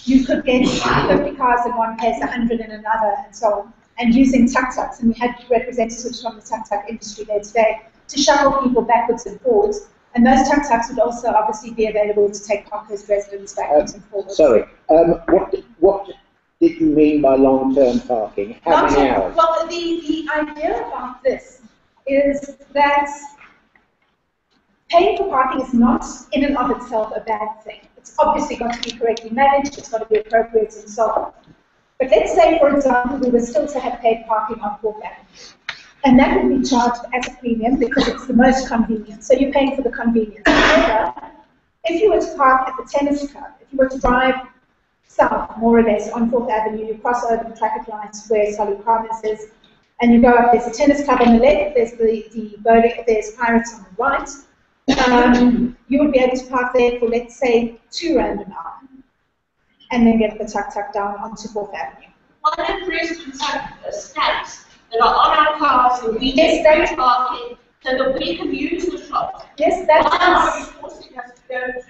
You could get 50 cars in one place, 100 in another, and so on. And using tuk-tuks, and we had representatives from the tuk-tuk industry there today to shuttle people backwards and forwards. And those tuk-tuks would also obviously be available to take Parkhurst residents backwards and forwards.
Sorry, what did you mean by long-term parking? How many hours?
Well, the idea about this is that paying for parking is not in and of itself a bad thing. It's obviously got to be correctly managed, it's got to be appropriate and so on. But let's say, for example, we were still to have paid parking on 4th Avenue. And that would be charged as a premium because it's the most convenient. So you're paying for the convenience. However, if you were to park at the tennis club, if you were to drive south, more or less, on 4th Avenue, you cross over the traffic lights where Solly Promise is, and you go up, there's a tennis club on the left, there's the bowling, there's Pirates on the right. You would be able to park there for, let's say, £2 an hour, and then get the tuk-tuk down onto 4th Avenue.
One of the residents stats that are on our cars and we get free parking so that we can use the shop.
Yes, that's
why are you forcing us to
go to?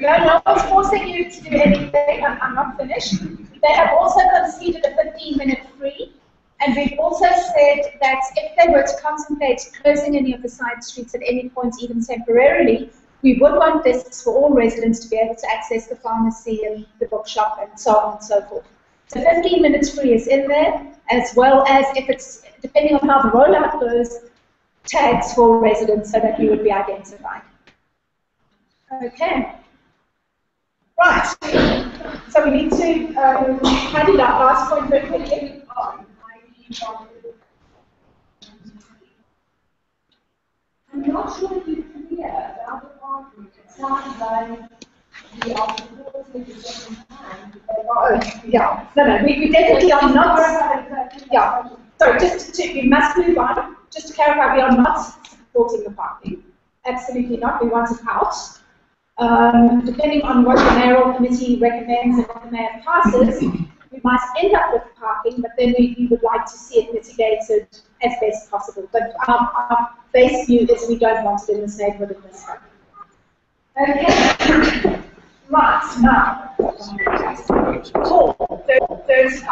No one's forcing you to do anything. I'm not finished. They have also conceded a 15-minute free, and we've also said that if they were to contemplate closing any of the side streets at any point, even temporarily, we would want desks for all residents to be able to access the pharmacy and the bookshop and so on and so forth. So 15 minutes free is in there, as well as, if it's, depending on how the rollout goes, tags for residents so that we would be identified. Okay. Right. So we need to handle that last point very quickly.
I'm not sure if you're clear about the parking. It sounds like we are supporting the second time.
Yeah. No, we definitely are not. Yeah. Sorry, we must move on. Just to clarify, we are not supporting the parking. Absolutely not. We want it out. Depending on what the mayoral committee recommends and what the mayor passes, we might end up with parking, but then we would like to see it mitigated as best possible. But our base view is we don't want it in this neighborhood in this way. Okay. Right, now. Cool. There's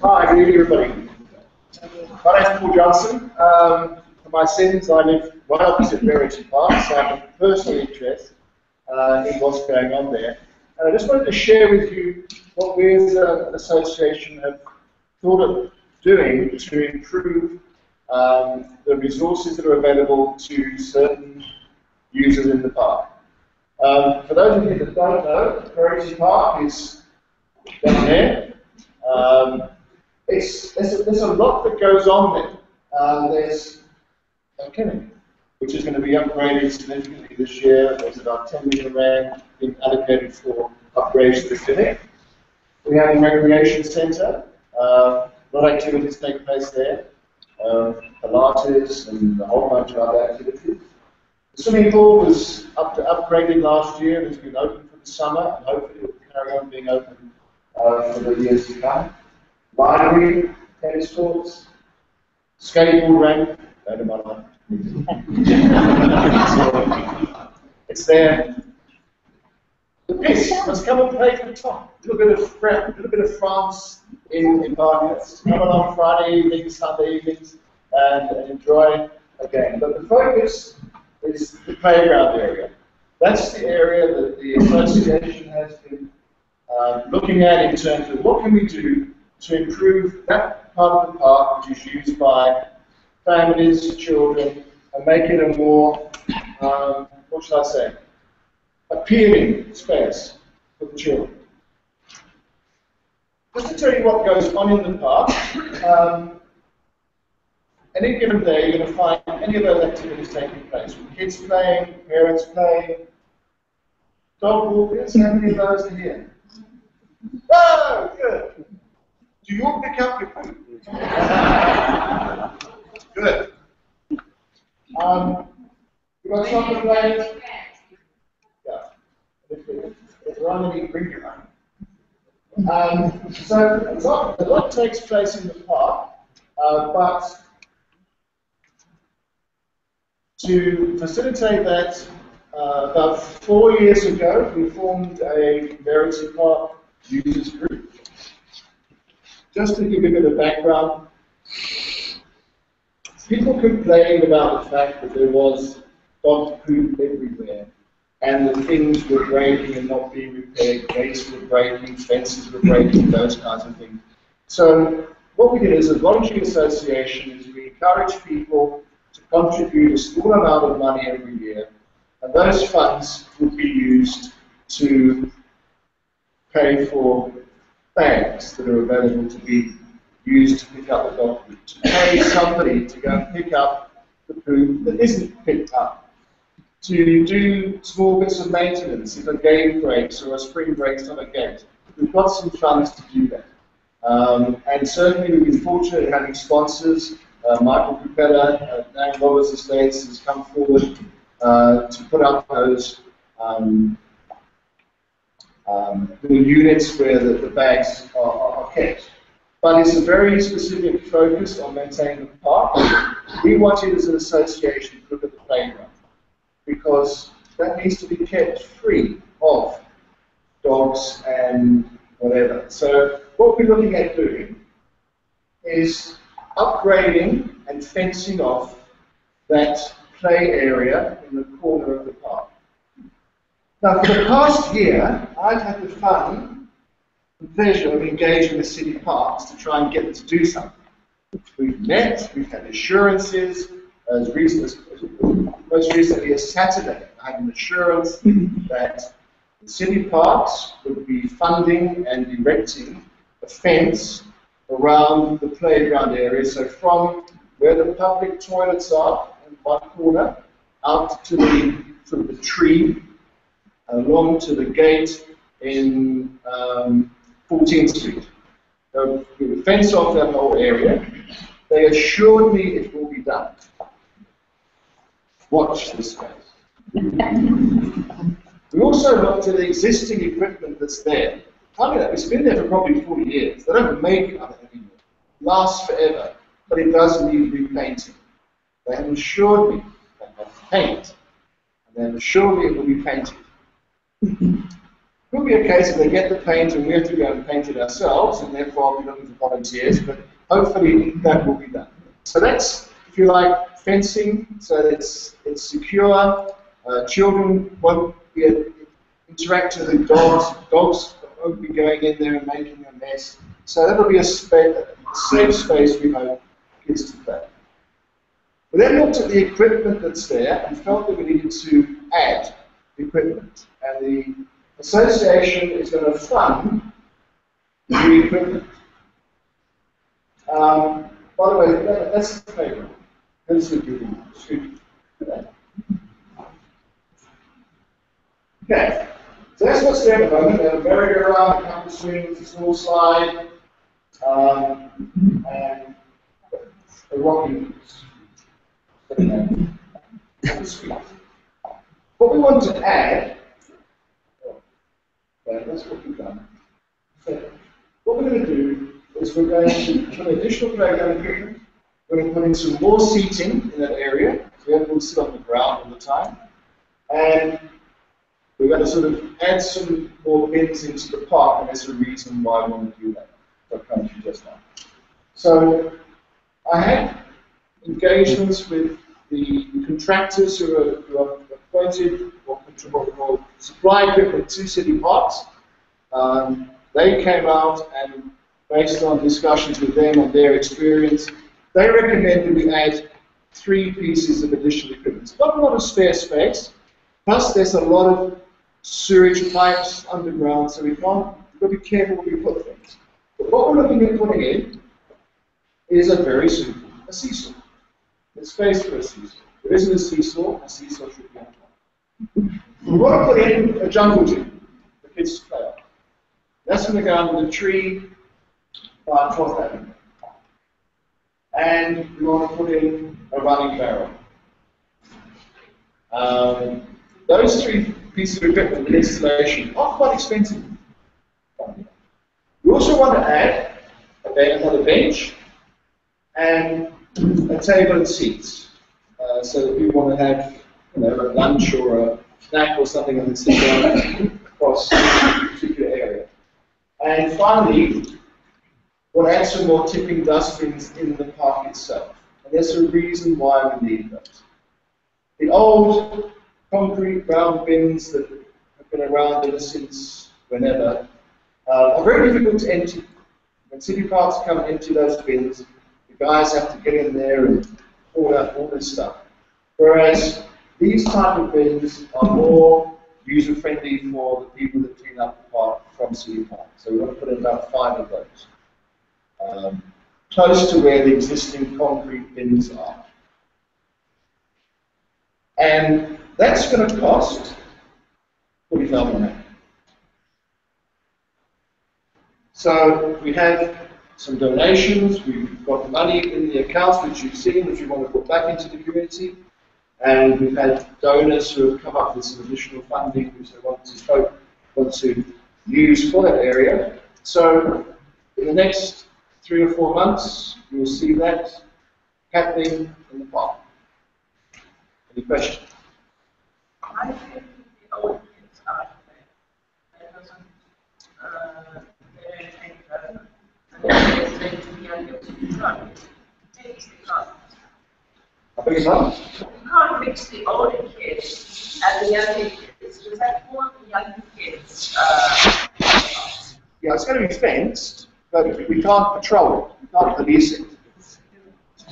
Hi, good evening, everybody. My name is Paul Johnson. For my sins, I live right opposite Verity Park, so I have a personal interest in what's going on there. And I just wanted to share with you what we as an association have thought of doing to improve the resources that are available to certain users in the park. For those of you that don't know, Verity Park is down there. There's a lot that goes on there. There's a clinic, which is going to be upgraded significantly this year. There's about 10 million rand being allocated for upgrades to the clinic. We have a recreation centre. A lot of activities take place there. Pilates and a whole bunch of other activities. The swimming pool was upgraded last year and has been open for the summer, and hopefully it will carry on being open for the years to come. Library, tennis courts, skateboard ramp, it's there. The piss must come and play for the top. A little bit of France in Parkhurst. Come along Friday evenings, Sunday evenings, and enjoy a game. But the focus is the playground area. That's the area that the association has been looking at in terms of what can we do to improve that part of the park which is used by families, children, and make it a more, what should I say, appealing space for the children. Just to tell you what goes on in the park, any given day you're going to find any of those activities taking place. Kids playing, parents playing, dog walkers, how many of those are here? Oh, good. Do you all pick up your food? Good. You got something playing? Yeah. If there aren't any, bring your own. So a lot takes place in the park, but to facilitate that, about 4 years ago, we formed a Verity Park users group. Just to give you a bit of background, people complained about the fact that there was dog poop everywhere, and that things were breaking and not being repaired, gates were breaking, fences were breaking, those kinds of things. So what we did as a voluntary association is we encourage people to contribute a small amount of money every year, and those funds would be used to pay for bags that are available to be used to pick up the dog poop, to pay somebody to go and pick up the poop that isn't picked up, to do small bits of maintenance if a gate breaks or a spring breaks on a gate. We've got some funds to do that. And certainly we've been fortunate in having sponsors. Michael Capella at Nang Roberts Estates has come forward to put up those little units where the bags are kept. But it's a very specific focus on maintaining the park. We want you as an association to look at the playground, because that needs to be kept free of dogs and whatever. So what we're looking at doing is upgrading and fencing off that play area in the corner of the park. Now, for the past year, I've had the fun and pleasure of engaging with city parks to try and get them to do something. We've met, we've had assurances, most recently as Saturday, I had an assurance that the city parks would be funding and erecting a fence around the playground area, so from where the public toilets are in one corner, out to the tree, along to the gate in 14th Street. So we would fence off that whole area. They assured me it will be done. Watch this space. We also looked at the existing equipment that's there. I mean, it's been there for probably 40 years. They don't make it anymore. It lasts forever, but it does need repainting. They have assured me they have paint, and they have assured me it will be painted. It will be a case if they get the paint and we have to go and paint it ourselves, and therefore I'll be looking for volunteers, but hopefully that will be done. So that's, if you like, fencing, so that it's secure. Children won't be interacting with dogs. Dogs won't be going in there and making a mess. So that'll be a safe space we hope kids to play. We then looked at the equipment that's there and felt that we needed to add equipment. And the association is going to fund the equipment. By the way, that's the playground. That's the building. Okay, so that's what's there at the moment. There's a merry-go-round, a couple of swings, a small slide, and a rocking What we want to add, that's what we've done. So what we're going to do is we're going to put additional playground equipment. We're going to put in some more seating in that area, so everyone will sit on the ground all the time. And we're going to sort of add some more bins into the park, and there's a reason why I want to do that. I'll come to you just now. So I had engagements with the contractors who are appointed or supply equipment to city parks. They came out and, based on discussions with them on their experience, they recommended we add 3 pieces of additional equipment. It's not a lot of spare space, plus there's a lot of sewage pipes underground, so we've got to be careful where we put things. But what we're looking at putting in is a very simple, a seesaw. There's space for a seesaw. There isn't a seesaw should be on top. We want to put in a jungle gym for kids to play on. That's going to go under the tree by 12th Avenue. And we want to put in a running barrel. Those 3 pieces of equipment with installation are quite expensive. We also want to add another bench and a table and seats. So that we want to have, a lunch or a snack or something and then sit down across a particular area. And finally, we'll add some more tipping dustbins in the park itself. And there's a reason why we need those. The old concrete brown bins that have been around ever since whenever are very difficult to empty. When city parks come and empty those bins, the guys have to get in there and pull out all this stuff. Whereas these type of bins are more user-friendly for the people that clean up the park from city park. So we want to put in about 5 of those.
close to where the existing concrete bins are. And that's going to cost 40,000. So we have some donations, we've got money in the accounts which you've seen, which we want to put back into the community, and we've had donors who have come up with some additional funding which they want to use for that area. So in the next 3 or 4 months, you'll see that happening in the park. Any questions?
I think the old kids are there. There doesn't, and then to be able to run.
I beg your pardon?
You can't mix the older kids and the younger kids. Does that want the younger kids?
Yeah, it's going to be fenced, but we can't patrol it. We can't police it.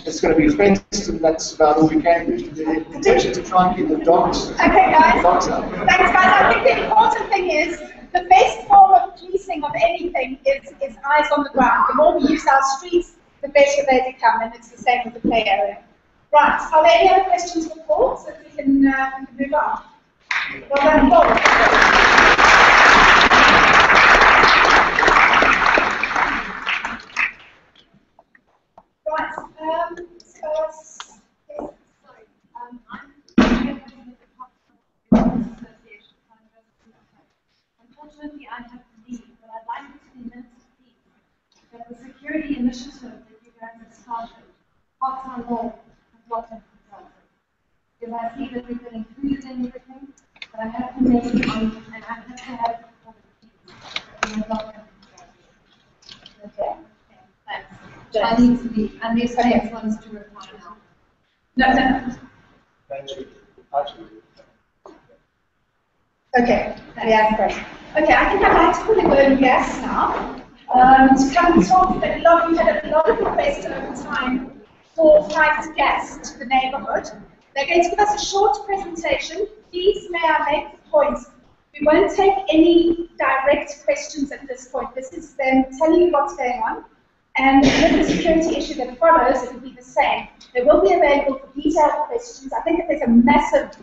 It's going to be fenced, and that's about all we can do. The intention is to try and keep the dogs.
Okay, guys.
Dogs out.
Thanks, guys. I think the important thing is the best form of policing of anything is eyes on the ground. The more we use our streets, the better they become, and it's the same with the play area. Right. Are there any other questions for Paul, so we can move on? Well done, Paul. Right,
Unfortunately, I have to leave, but I'd like it to be minutes, please, that the security initiative that you guys have started, part-time role, has not been consulted. Because I see that we've been included in everything, but I have to make it on, and I have to have all the people that we have not been consulted. Okay, thanks. I need to be, and the next one's to reply now.
No.
Thank you. Actually.
Okay, yeah, great. Okay, I think I'd like to call the oil and gas now. To come and talk, but you had a lot of requests over time for private gas to the neighbourhood. They're going to give us a short presentation. Please, may I make the point? We won't take any direct questions at this point. This is them telling you what's going on. And with the security issue that follows, it will be the same. They will be available for detailed questions. I think that there's a massive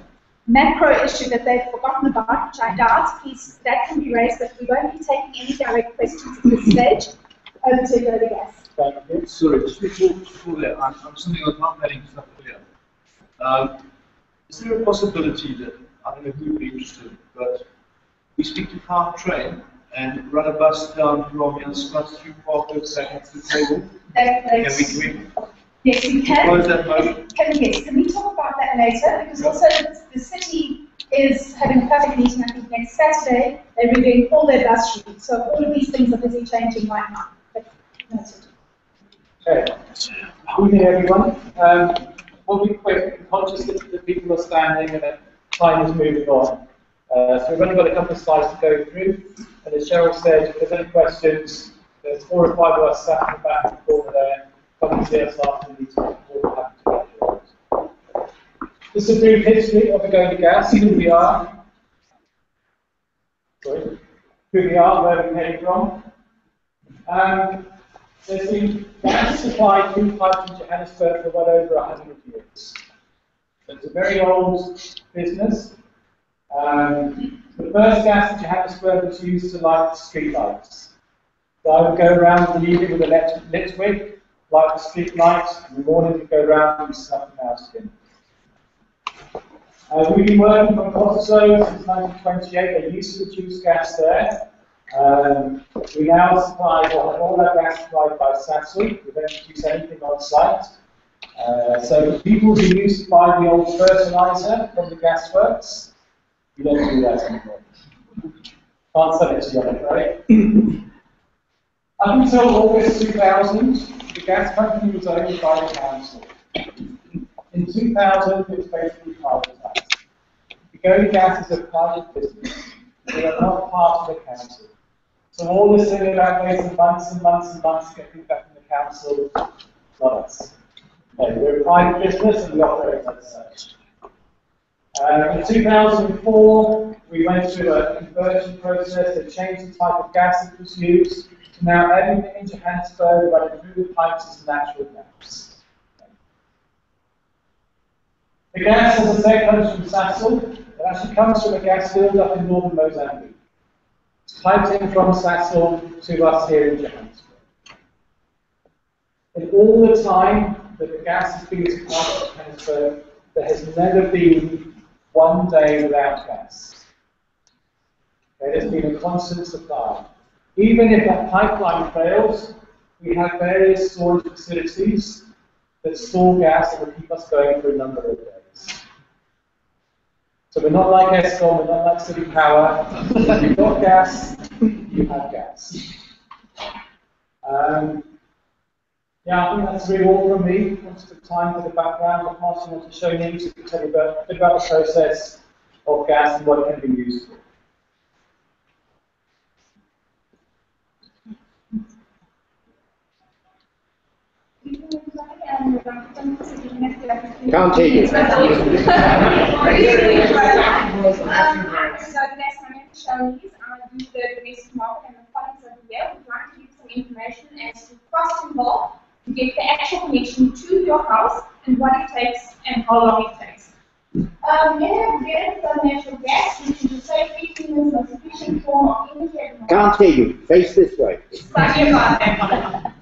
macro issue that they've forgotten about, which I doubt. Please, that can be raised, but we won't be taking any direct questions at this stage. Over to you, Gas.
Thank you. Sorry, just before that, I'm something I'm not getting stuff clear. Is there a possibility that, I don't know who would be interested, but we speak to Park Train and run a bus down from Yanscott through Parkhurst back to the table? Can we
Yes, you can.
close that motion?
Can we talk about that later? Because also the city is having a public meeting, I think, next Saturday. They're reviewing all their bus routes. So all of these things are busy changing right now. But that's it.
Okay. Good evening, everyone. We'll be quick. I'm conscious that people are standing and that time is moving on. So we've only got a couple of slides to go through. And as Cheryl said, if there's any questions, there's 4 or 5 of us sat in the back of the corner there. Come and see us after the meeting. We're happy to get you. This is a brief history of Agona Gas, who we are. Sorry. Who we are, where we came from. There's been gas supply through pipes in Johannesburg for well over 100 years. It's a very old business. The first gas in Johannesburg was used to light street lights. So I would go around in the evening with a lit wick, light the street lights, in the morning we'd go around and snuff them out again. We've been working from Kosovo since 1928. They used to produce gas there. We now supply all that gas supplied by Sasol. We don't produce anything on site. So people who used to buy the old fertilizer from the gasworks, we don't do that anymore. Can't sell it to you, right? Up until August 2000, the gas company was owned by the council. In 2000, it was basically privatised. Agona Gas is a private business. We are not part of the council. So all this thing about waiting months and months and months to get feedback from the council, not us. Okay, we're a private business and we operate as such. In 2004, we went through a conversion process that changed the type of gas that was used. So now everything in Johannesburg running through the pipes is natural gas. The gas, as I say, comes from Sasol. It actually comes from a gas field up in northern Mozambique. It's piped in from Sasol to us here in Johannesburg. And all the time that the gas has been supplied to Johannesburg, there has never been one day without gas. There has been a constant supply. Even if that pipeline fails, we have various storage facilities that store gas that will keep us going for a number of days. So we're not like Eskom, we're not like City Power. If you've got gas, you have gas. Yeah, I think that's really all from me. Once the time for the background, I'll pass you on to Shoni to tell you a bit about the process of gas and what it can be used for.
Can't hear you.
So, my name is Shoni. I do the domestic market and the products over there. We'd like to give some information as to cost involved to get the actual connection to your house and what it takes and how long it takes. We have some natural gas, which is a safe, clean, and sufficient form of energy.
Can't hear you. Face this way.
Sorry about that.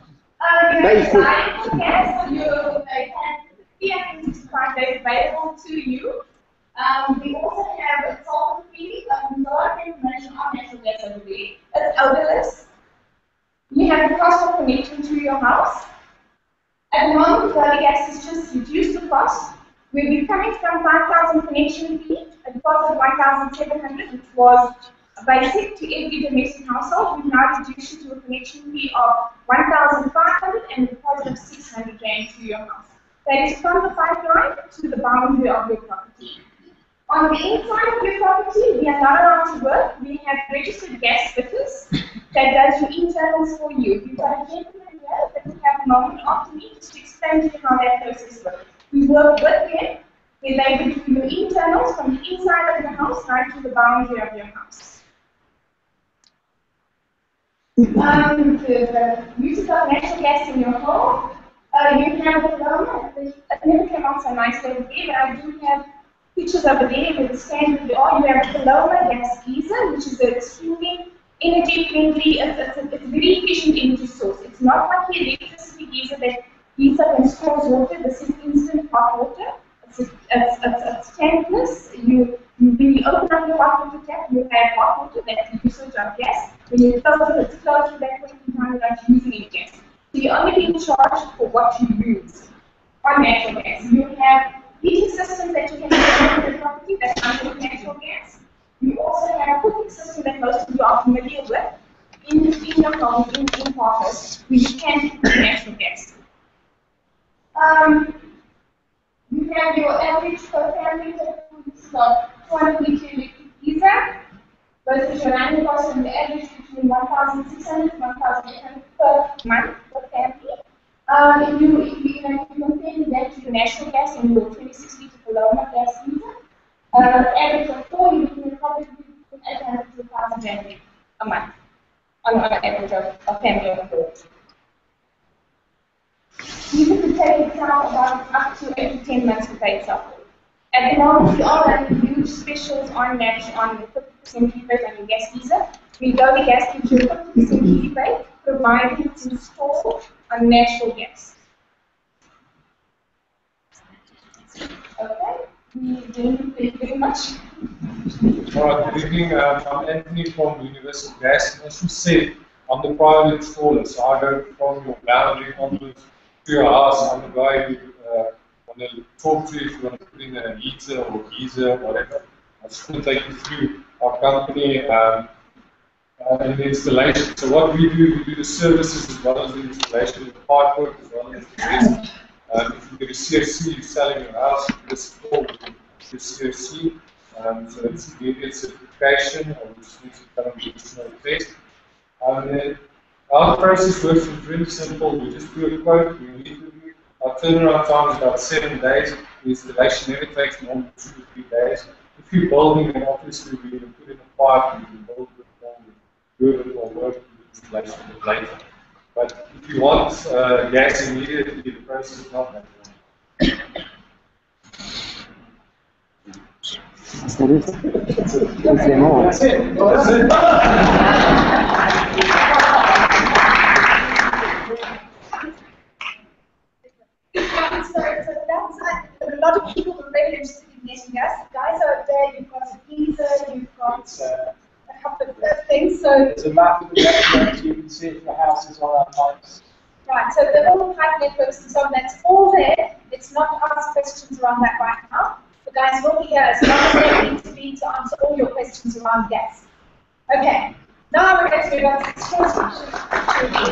Gas, you have 365 days available to you. We also have a sulfur-free, a lot of information on natural gas over there. It's odorless. You have the cost of connection to your house. At the moment, the gas is just reduced the cost. We'll be coming from 5,000 connection fee, a deposit of 1,700, which was basic to every domestic household. We've now reduced it to a connection fee of 1,500 and a deposit of 600 rand to your house. That is from the pipeline to the boundary of your property. On the inside of your property, we are not allowed to work. We have registered gas fitters that does your internals for you. We've got a gentleman here that we have a moment after me just to explain to you how that process works. We work with them. They will do your internals from the inside of your house right to the boundary of your house. The uses of natural gas in your home. You have a diploma. It never came out so nicely over there, but I do have pictures over there with the standard you are. You have a Paloma gas geyser, which is an extremely energy friendly, it's a very efficient energy source. It's not like the electricity geyser that heats up and stores water. This is instant hot water. It's tankless. When you open up your hot water tap, you have hot water, that's the usage of gas. When you close it, it's closed. That point in time, you're not using any gas. So you're only being charged for what you use on natural gas. You have heating systems that you can have in your property that's under natural gas. You also have a cooking system that most of you are familiar with in your home, in Parkhurst, where you can cook with natural gas. You have your average per family that is 200 litre electric geyser versus your annual cost on the average between 1,600 and 1,800 per month per family. If you compare that to the natural gas and your 26 litre Paloma gas geyser, average of 4, you're looking at probably between 800 to 1,000 rand a month on an average of a family of 4. You could take itself about up to 8 to 10 months to pay itself. At the moment, we are running huge specials on the 50% rebate on your gas geyser. We go the gas gives you 50% rebate, provided it's installed on natural gas. Okay, thank you very much.
All right, good evening. I'm Anthony from Universal Gas. As you said, I'm the private installer, so I go from your boundary onto your house. I'm the guy who want to talk to you if you want to put in a heater or geyser or whatever. I'm just going to take you through our company and the installation. So what we do the services as well as the installation, the pipe work as well as the rest. If you get a CFC, you're selling your house, this call your CFC. So it's immediate certification, or which means you've done an additional test. Our process works really simple. We just do a quote, we meet with you. Our turnaround time is about 7 days. the installation never takes more than 2 or 3 days. If you're building, then obviously we can put in a pipe, you can build it, do a bit more work, the installation a bit later. But if you want gas immediately, the process is not that long.
That's it. That's it.
So that's a lot of people are really interested in getting gas. Guys out there, you've got a freezer, you've got a couple of things. So
there's a map of the network, you can see if the house is on our pipes.
right, so the all pipe networks and so on, that's all there. It's not to ask questions around that right now. The guys will be here as long as they need to be to answer all your questions around gas. Okay, now we're going to move on to the security.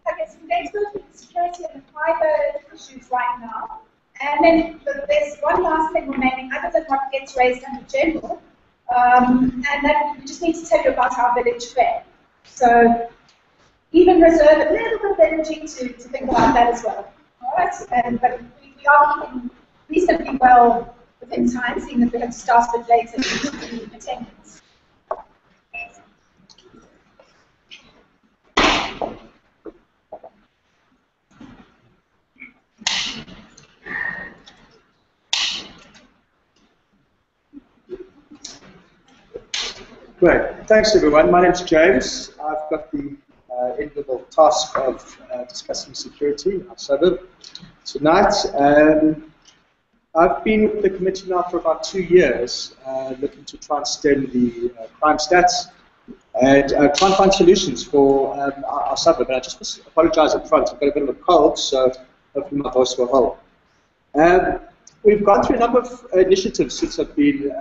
Okay, so we're going to go through the security and the fiber issues right now. And then there's one last thing remaining, other than what gets raised under general, and that we just need to tell you about our village fair. So even reserve a little bit of energy to think about that as well. All right, but we are keeping reasonably well within time, seeing that we have to start a bit later due to the attendance.
Great. Thanks, everyone. My name's James. I've got the enviable task of discussing security in our suburb tonight. I've been with the committee now for about 2 years, looking to try and stem the crime stats and try and find solutions for our suburb. And I just must apologise up front. I've got a bit of a cold, so hopefully my voice will hold. We've gone through a number of initiatives since I've been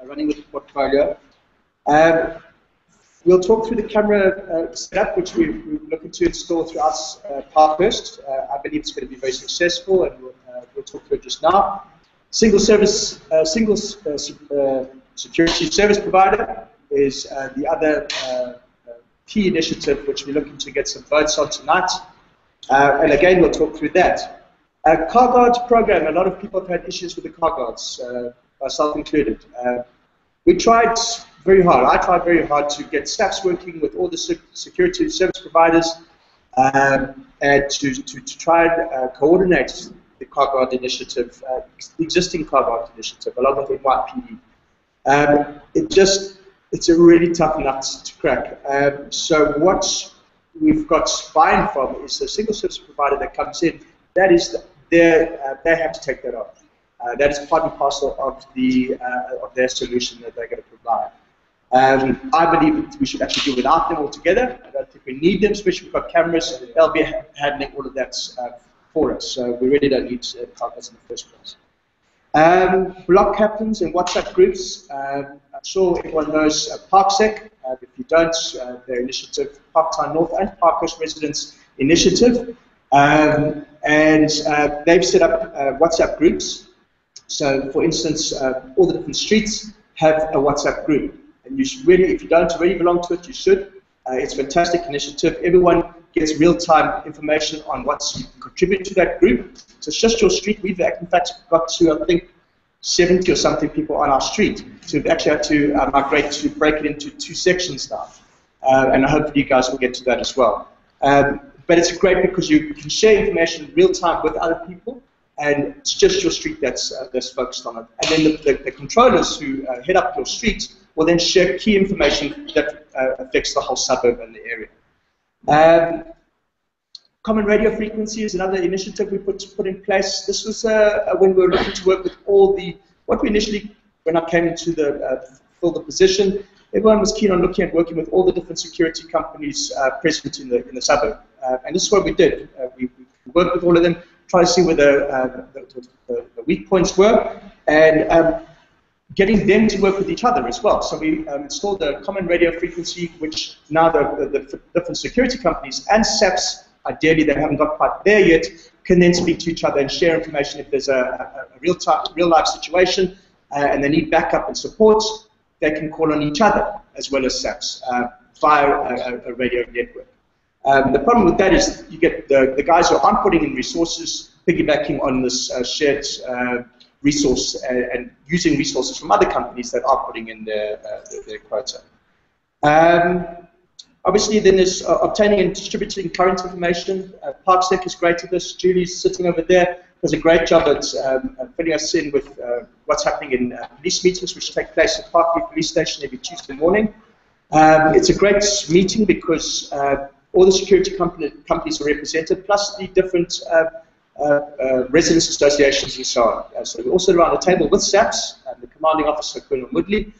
running with the portfolio. We'll talk through the camera setup, which we're looking to install throughout Parkhurst. I believe it's going to be very successful, and we'll talk through it just now. Single security service provider is the other key initiative which we're looking to get some votes on tonight. And again, we'll talk through that. Car guard program, a lot of people have had issues with the car guards, myself included. We tried very hard. I tried very hard to get staffs working with all the security service providers and to try and coordinate the car guard initiative, the existing car guard initiative, along with NYPD. It's a really tough nut to crack. So what we've got buy-in from is a single service provider that comes in. That is, they have to take that on. That is part and parcel of their solution that they're going to provide. I believe we should actually do without them altogether. I don't think we need them, especially if we've got cameras. They'll be handling all of that for us. So we really don't need cameras in the first place. Block captains and WhatsApp groups. I'm sure everyone knows ParkSec. If you don't, their initiative, Parktown North and Parkhurst Residents Initiative. And they've set up WhatsApp groups. So, for instance, all the different streets have a WhatsApp group. And you should really, if you don't already belong to it, you should. It's a fantastic initiative. Everyone gets real-time information on what you can contribute to that group. So it's just your street. We've in fact got to, I think, 70 or something people on our street. So we've actually had to migrate to break it into 2 sections now. And hopefully you guys will get to that as well. But it's great because you can share information real-time with other people, and it's just your street that's focused on it. And then the controllers who head up your street will then share key information that affects the whole suburb and the area. Common radio frequency is another initiative we put in place. This was when we were looking to work with all the, what we initially, when I came into fill the position, everyone was keen on looking at working with all the different security companies present in the suburb. And this is what we did. We worked with all of them, try to see where the weak points were, and getting them to work with each other as well. So we installed a common radio frequency, which now the different security companies and SAPs, ideally they haven't got quite there yet, can then speak to each other and share information if there's a real-life situation and they need backup and support. They can call on each other as well as SAPs via a radio network. The problem with that is you get the guys who aren't putting in resources piggybacking on this shared resource and using resources from other companies that are putting in their quota. Obviously, then there's obtaining and distributing current information. ParkSec is great at this. Julie's sitting over there, does a great job at filling us in with what's happening in police meetings, which take place at Parkview Police Station every Tuesday morning. It's a great meeting because all the security companies are represented, plus the different residents associations and so on. So we're also around the table with SAPS, the commanding officer, Colonel Woodley,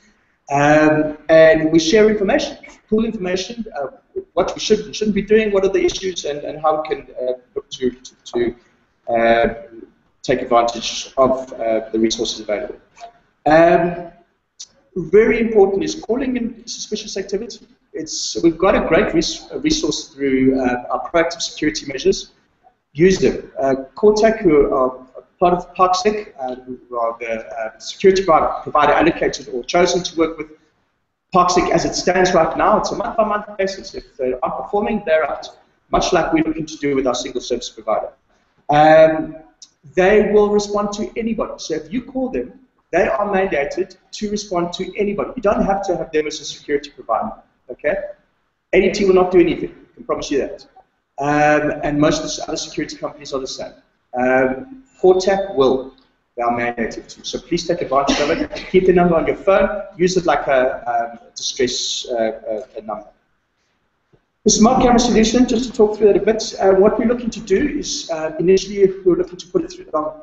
and we share information, pool information, what we should and shouldn't be doing, what are the issues, and how we can look to take advantage of the resources available. Very important is calling in suspicious activity. We've got a great resource through our proactive security measures. Use them. Cortac, who are part of ParkSec, who are the security provider allocated or chosen to work with ParkSec as it stands right now, it's a month-by-month basis. If they are performing, they're out, much like we're looking to do with our single service provider. They will respond to anybody. So if you call them, they are mandated to respond to anybody. You don't have to have them as a security provider. Okay? ADT will not do anything. I can promise you that. And most of the other security companies are the same. Cortac will. They are mandated to. So please take advantage of it. Keep the number on your phone. Use it like a distress number. The smart camera solution, just to talk through that a bit, what we're looking to do is initially we're looking to put it through on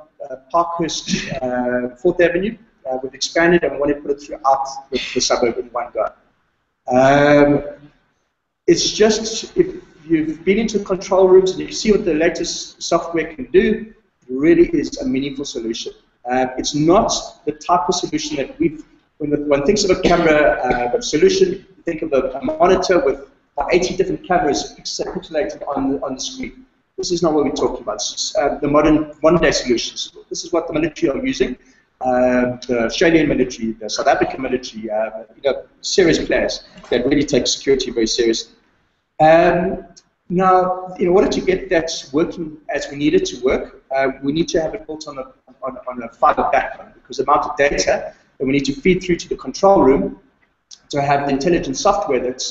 Parkhurst 4th Avenue. We've expanded and we want to put it throughout the suburb in one go. It's just, if you've been into control rooms and you see what the latest software can do, it really is a meaningful solution. It's not the type of solution that when one thinks of a camera solution, you think of a monitor with 80 different cameras pixelated on the screen. This is not what we're talking about. This is the modern-day solutions. This is what the military are using. The Australian military, the South African military, serious players that really take security very seriously. Now, in order to get that working as we need it to work, we need to have it built on a fiber backbone, because the amount of data that we need to feed through to the control room to have the intelligent software that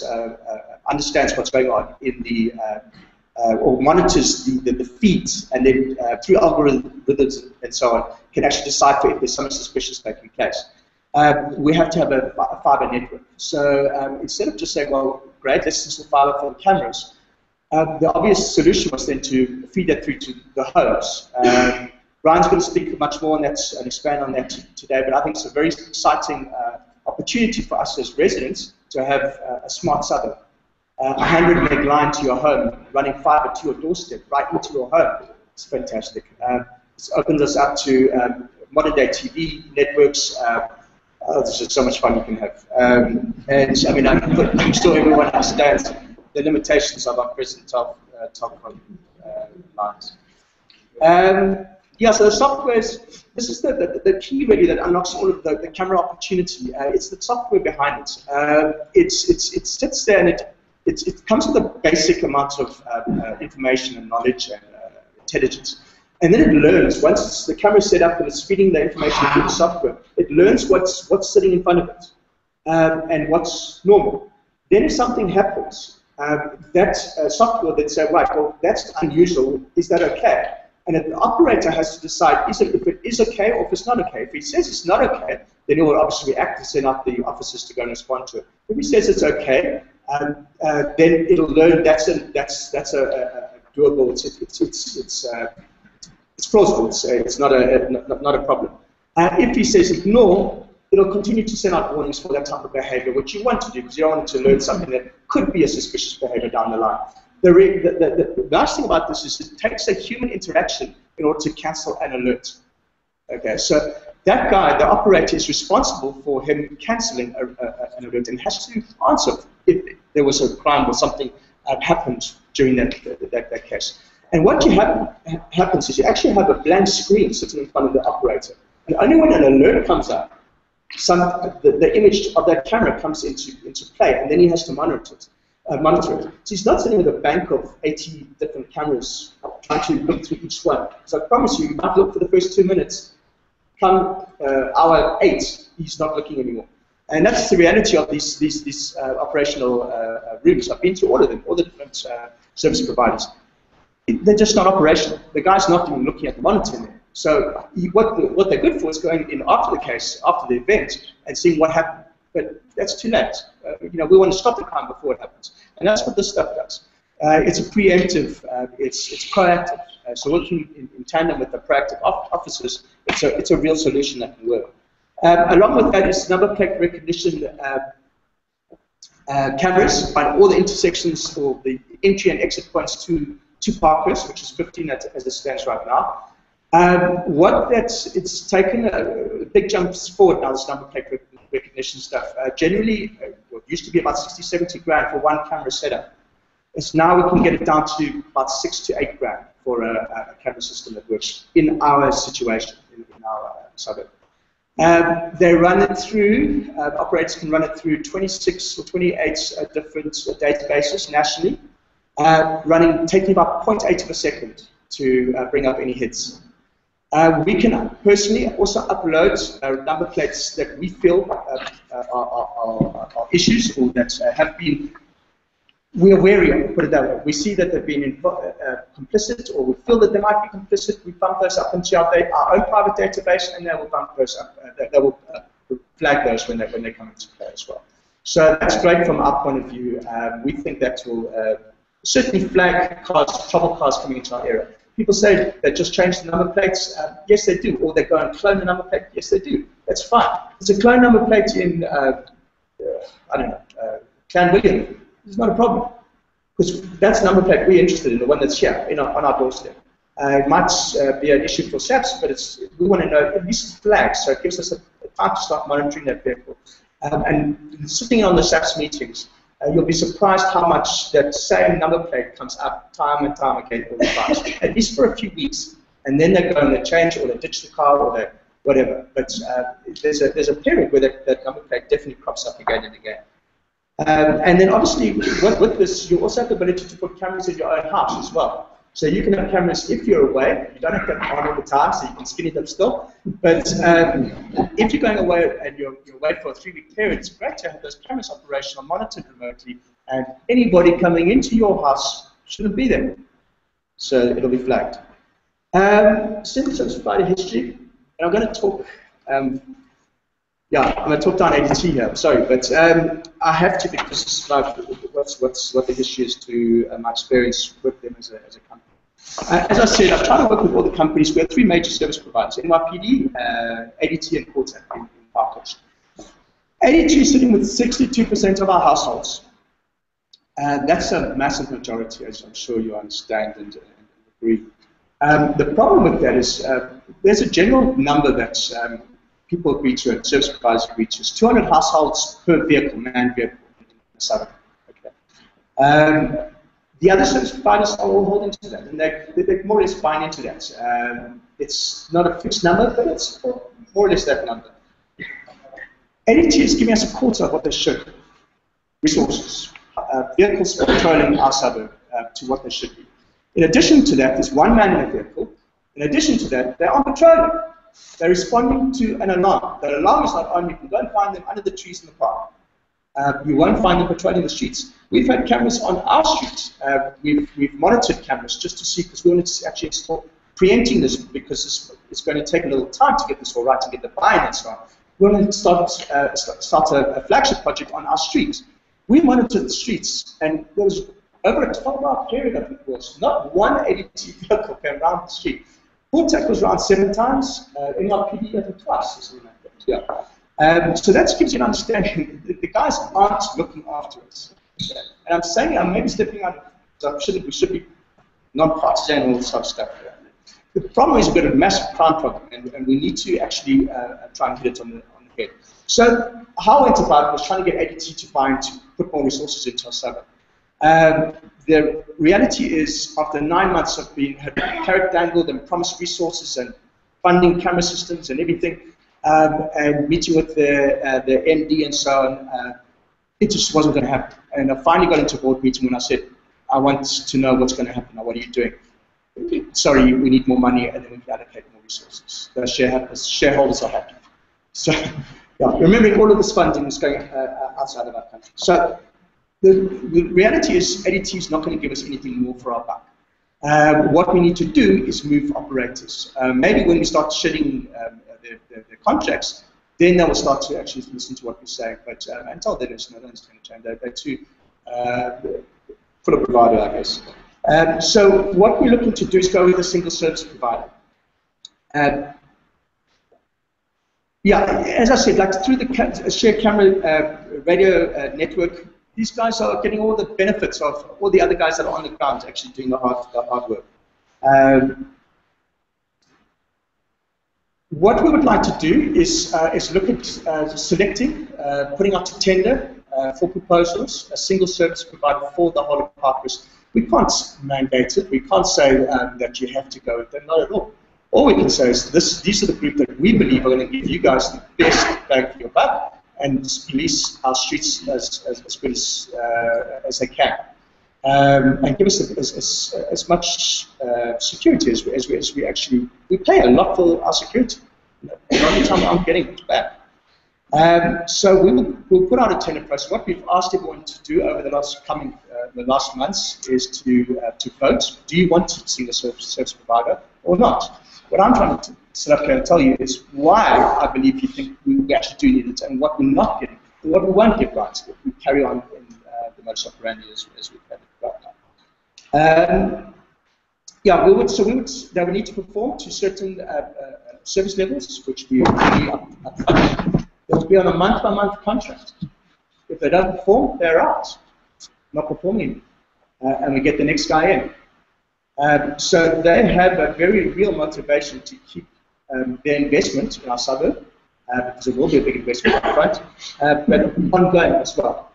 understands what's going on in the or monitors the feeds, and then through algorithms and so on, can actually decipher if there's something suspicious taking place. We have to have a fiber network. So instead of just saying, well, great, let's install fiber for the cameras, the obvious solution was then to feed that through to the homes. Brian's going to speak much more on that and expand on that today, but I think it's a very exciting opportunity for us as residents to have a smart suburb. 100 meg line to your home, running fiber to your doorstep, right into your home. It's fantastic. It opens us up to modern day TV networks. There's just so much fun you can have. And I mean, I'm sure everyone understands the limitations of our present telecom lines. Yeah, so the software this is the key really that unlocks all of the camera opportunity. It's the software behind it. It sits there and it comes with a basic amount of information and knowledge and intelligence. And then it learns, once the camera is set up and it's feeding the information through the software, it learns what's sitting in front of it and what's normal. Then if something happens, that software then says, right, well, that's unusual, is that okay? And the operator has to decide if it is okay or if it's not okay. If he says it's not okay, then he will obviously react and send out the officers to go and respond to it. If he says it's okay, then it'll learn that's a doable. It's plausible. It's not a problem. If he says ignore, it'll continue to send out warnings for that type of behavior, which you want to do because you don't want to learn something that could be a suspicious behavior down the line. The nice thing about this is it takes a human interaction in order to cancel an alert. Okay, so that guy, the operator, is responsible for him cancelling an alert and has to answer if there was a crime or something happened during that case. And what happens is you actually have a blank screen sitting in front of the operator. And only when an alert comes up, the image of that camera comes into play, and then he has to monitor it. monitor it. So he's not sitting with a bank of 80 different cameras trying to look through each one. So I promise you, you might look for the first 2 minutes. Come hour 8, he's not looking anymore. And that's the reality of these operational rooms. I've been to all of them, all the different service providers. They're just not operational. The guy's not even looking at the monitor in there. So what they're good for is going in after the case, after the event, and seeing what happened. But that's too late. We want to stop the crime before it happens. And that's what this stuff does. It's a preemptive, it's proactive. So working in tandem with the proactive officers, it's a real solution that can work. Along with that is number plate recognition cameras by all the intersections or the entry and exit points to Parkhurst, which is 15 as it stands right now. It's taken a big jumps forward now, this number plate recognition stuff. Generally, it used to be about 60, 70 grand for one camera setup. It's now we can get it down to about 6 to 8 grand for a camera system that works in our situation, in our suburb. They run it through, operators can run it through 26 or 28 different databases nationally, taking about 0.8 of a second to bring up any hits. We can personally also upload number plates that we feel are issues or that have been, we are wary of, put it that way. We see that they've been complicit, or we feel that they might be complicit. We bump those up into our own private database, and they will bump those up. They will flag those when they come into play as well. So that's great from our point of view. We think that will certainly flag trouble cars coming into our area. People say they just change the number plates. Yes, they do. Or they go and clone the number plate. Yes, they do. That's fine. It's a clone number plate in, I don't know, Clan William. It's not a problem. Because that's the number plate we're interested in, the one that's here on our doorstep. It might be an issue for SAPs, but we want to know at least flags, so it gives us a time to start monitoring that vehicle. And sitting on the SAPs meetings, you'll be surprised how much that same number plate comes up time and time again all the time, at least for a few weeks. And then they go and they change, or they ditch the car, or they whatever. But there's a period where that number plate definitely crops up again and again. And then obviously with this, you also have the ability to put cameras in your own house as well. So you can have cameras if you're away. You don't have to have them on all the time, so you can skinny them still. But if you're going away and you're away for a 3-week period, it's great to have those cameras operational, monitored remotely, and anybody coming into your house shouldn't be there. So it'll be flagged. Single service provider history, and I'm going to talk. I'm going to talk down ADT here. I'm sorry, but I have to, because this is like what the history is to my experience with them as a company. As I said, I've tried to work with all the companies. We have 3 major service providers: NYPD, ADT, and Quartet in Parkhurst. ADT is sitting with 62% of our households. That's a massive majority, as I'm sure you understand and agree. The problem with that is there's a general number that people agree to, and service providers agree to, is 200 households per vehicle, manned vehicle in the suburb. Okay. The other service providers are all holding to that, and they're more or less buying into that. It's not a fixed number, but it's more or less that number. ADT is giving us a quarter of what they should. Resources, vehicles patrolling our suburb to what they should be. In addition to that, there's one man in a vehicle. In addition to that, they are patrolling. They're responding to an alarm. That alarm is not on. You can go and find them under the trees in the park. You won't find them patrolling the streets. We've had cameras on our streets. We've monitored cameras just to see, because we wanted to actually install preempting this, because it's going to take a little time to get this all right, to get the buy-in and so on. We want to start a flagship project on our streets. We monitored the streets, and there was over a 12-hour period, I think it was, not one ADT vehicle came around the street. Quartet was around 7 times, NYPD I think twice, or something like that. Yeah. So that gives you an understanding. The guys aren't looking after us. Okay. And I'm saying I'm maybe stepping out, we should be non-partisan and all this sort of stuff. The problem is we've got a massive crime problem, and we need to actually try and hit it on the head. So how I went about it was trying to get ADT to buy in to put more resources into our suburb. The reality is, after 9 months of had carrot dangled and promised resources and funding camera systems and everything, and meeting with the MD and so on, it just wasn't going to happen. And I finally got into a board meeting when I said, I want to know what's going to happen now. What are you doing? Sorry, we need more money, and then we can allocate more resources. The shareholders are happy. So, yeah, remembering all of this funding is going outside of our country. So, the reality is ADT is not going to give us anything more for our buck. What we need to do is move operators. Maybe when we start shedding the contracts, then they will start to actually listen to what we say. But until then, it's not going to change. They're too full of bravado, I guess. So what we're looking to do is go with a single service provider. Yeah, as I said, like through the shared camera radio network, these guys are getting all the benefits of all the other guys that are on the ground actually doing the hard work. What we would like to do is look at selecting, putting out a tender for proposals, a single service provider for the whole of Parkhurst. We can't mandate it. We can't say that you have to go with them. Not at all. All we can say is these are the group that we believe are going to give you guys the best bang for your buck and police our streets as good as they can. And give us as much security as we actually, we pay a lot for our security. The only time I'm getting it back. So we'll put out a tender process. What we've asked everyone to do over the last months is to vote. Do you want to see the service provider or not? What I'm trying to set up here and tell you is why I believe you think we actually do need it and what we're not getting, and what we won't get right if we carry on in the modus operandi as we've had it right now. Yeah, they would need to perform to certain service levels, which we agree upfront. It will be on a month-by-month contract. If they don't perform, they're out, not performing, and we get the next guy in. So they have a very real motivation to keep their investment in our suburb, because it will be a big investment up front, but ongoing as well.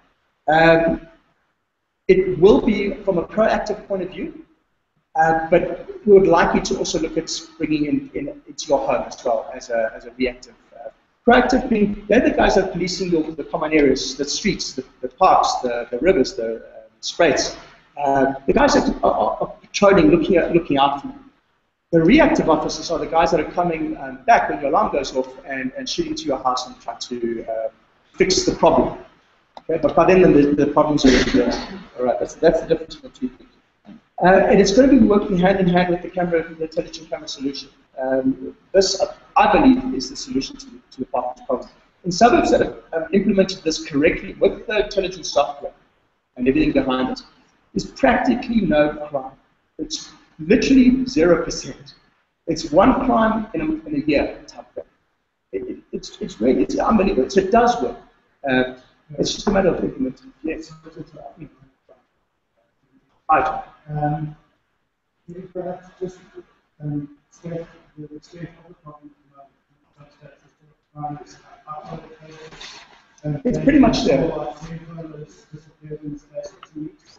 It will be from a proactive point of view, but we would like you to also look at bringing into your home as well as a reactive. Proactive being, they're the guys that are policing the common areas, the streets, the parks, the rivers, the spraits. The guys that are patrolling, looking out for you. The reactive officers are the guys that are coming back when your alarm goes off and shooting to your house and trying to fix the problem. Okay, but by then the problem's already there. All right, that's the difference between the two. And it's going to be working hand in hand with the intelligent camera solution. This, I believe, is the solution to the Parkhurst problem. In suburbs that have implemented this correctly with the intelligent software and everything behind it, there's practically no crime. It's literally 0%. It's one crime in a year type thing. It's really, it's unbelievable. So it does work. It's just a matter of implementing. Yes. Right.
Perhaps just state the state of the problem.
It's pretty much there.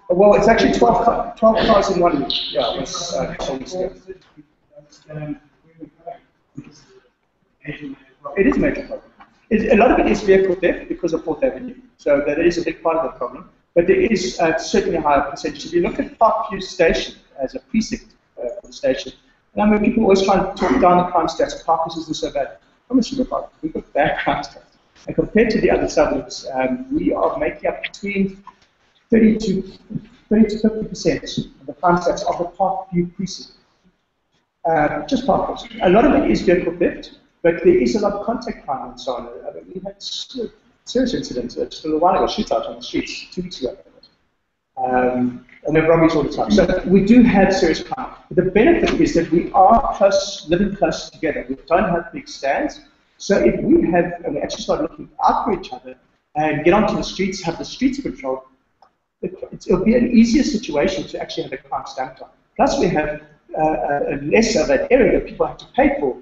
Well, it's actually 12 cars in 1 week. Yeah, it's it is a major problem. A lot of it is vehicle theft because of 4th Avenue, so that is a big part of the problem. But there is certainly a higher percentage. If you look at Parkview Station as a precinct for the station, and I mean, people always try and talk down the crime stats. Parkhurst isn't so bad. How much we've got bad crime stats. And compared to the other suburbs, we are making up between 30 to 50% of the crime stats of the Parkview precinct. Just Parkhurst. A lot of it is vehicle theft, but there is a lot of contact crime and so on. I mean, we had serious incidents just a little while ago, shootouts on the streets, 2 weeks ago. And we have robberies all the time. So we do have serious crime. But the benefit is that we are living close together. We don't have big stands. So if we actually start looking out for each other and get onto the streets, have the streets patrolled, it'll be an easier situation to actually have a crime stamped on. Plus we have less of an area that people have to pay for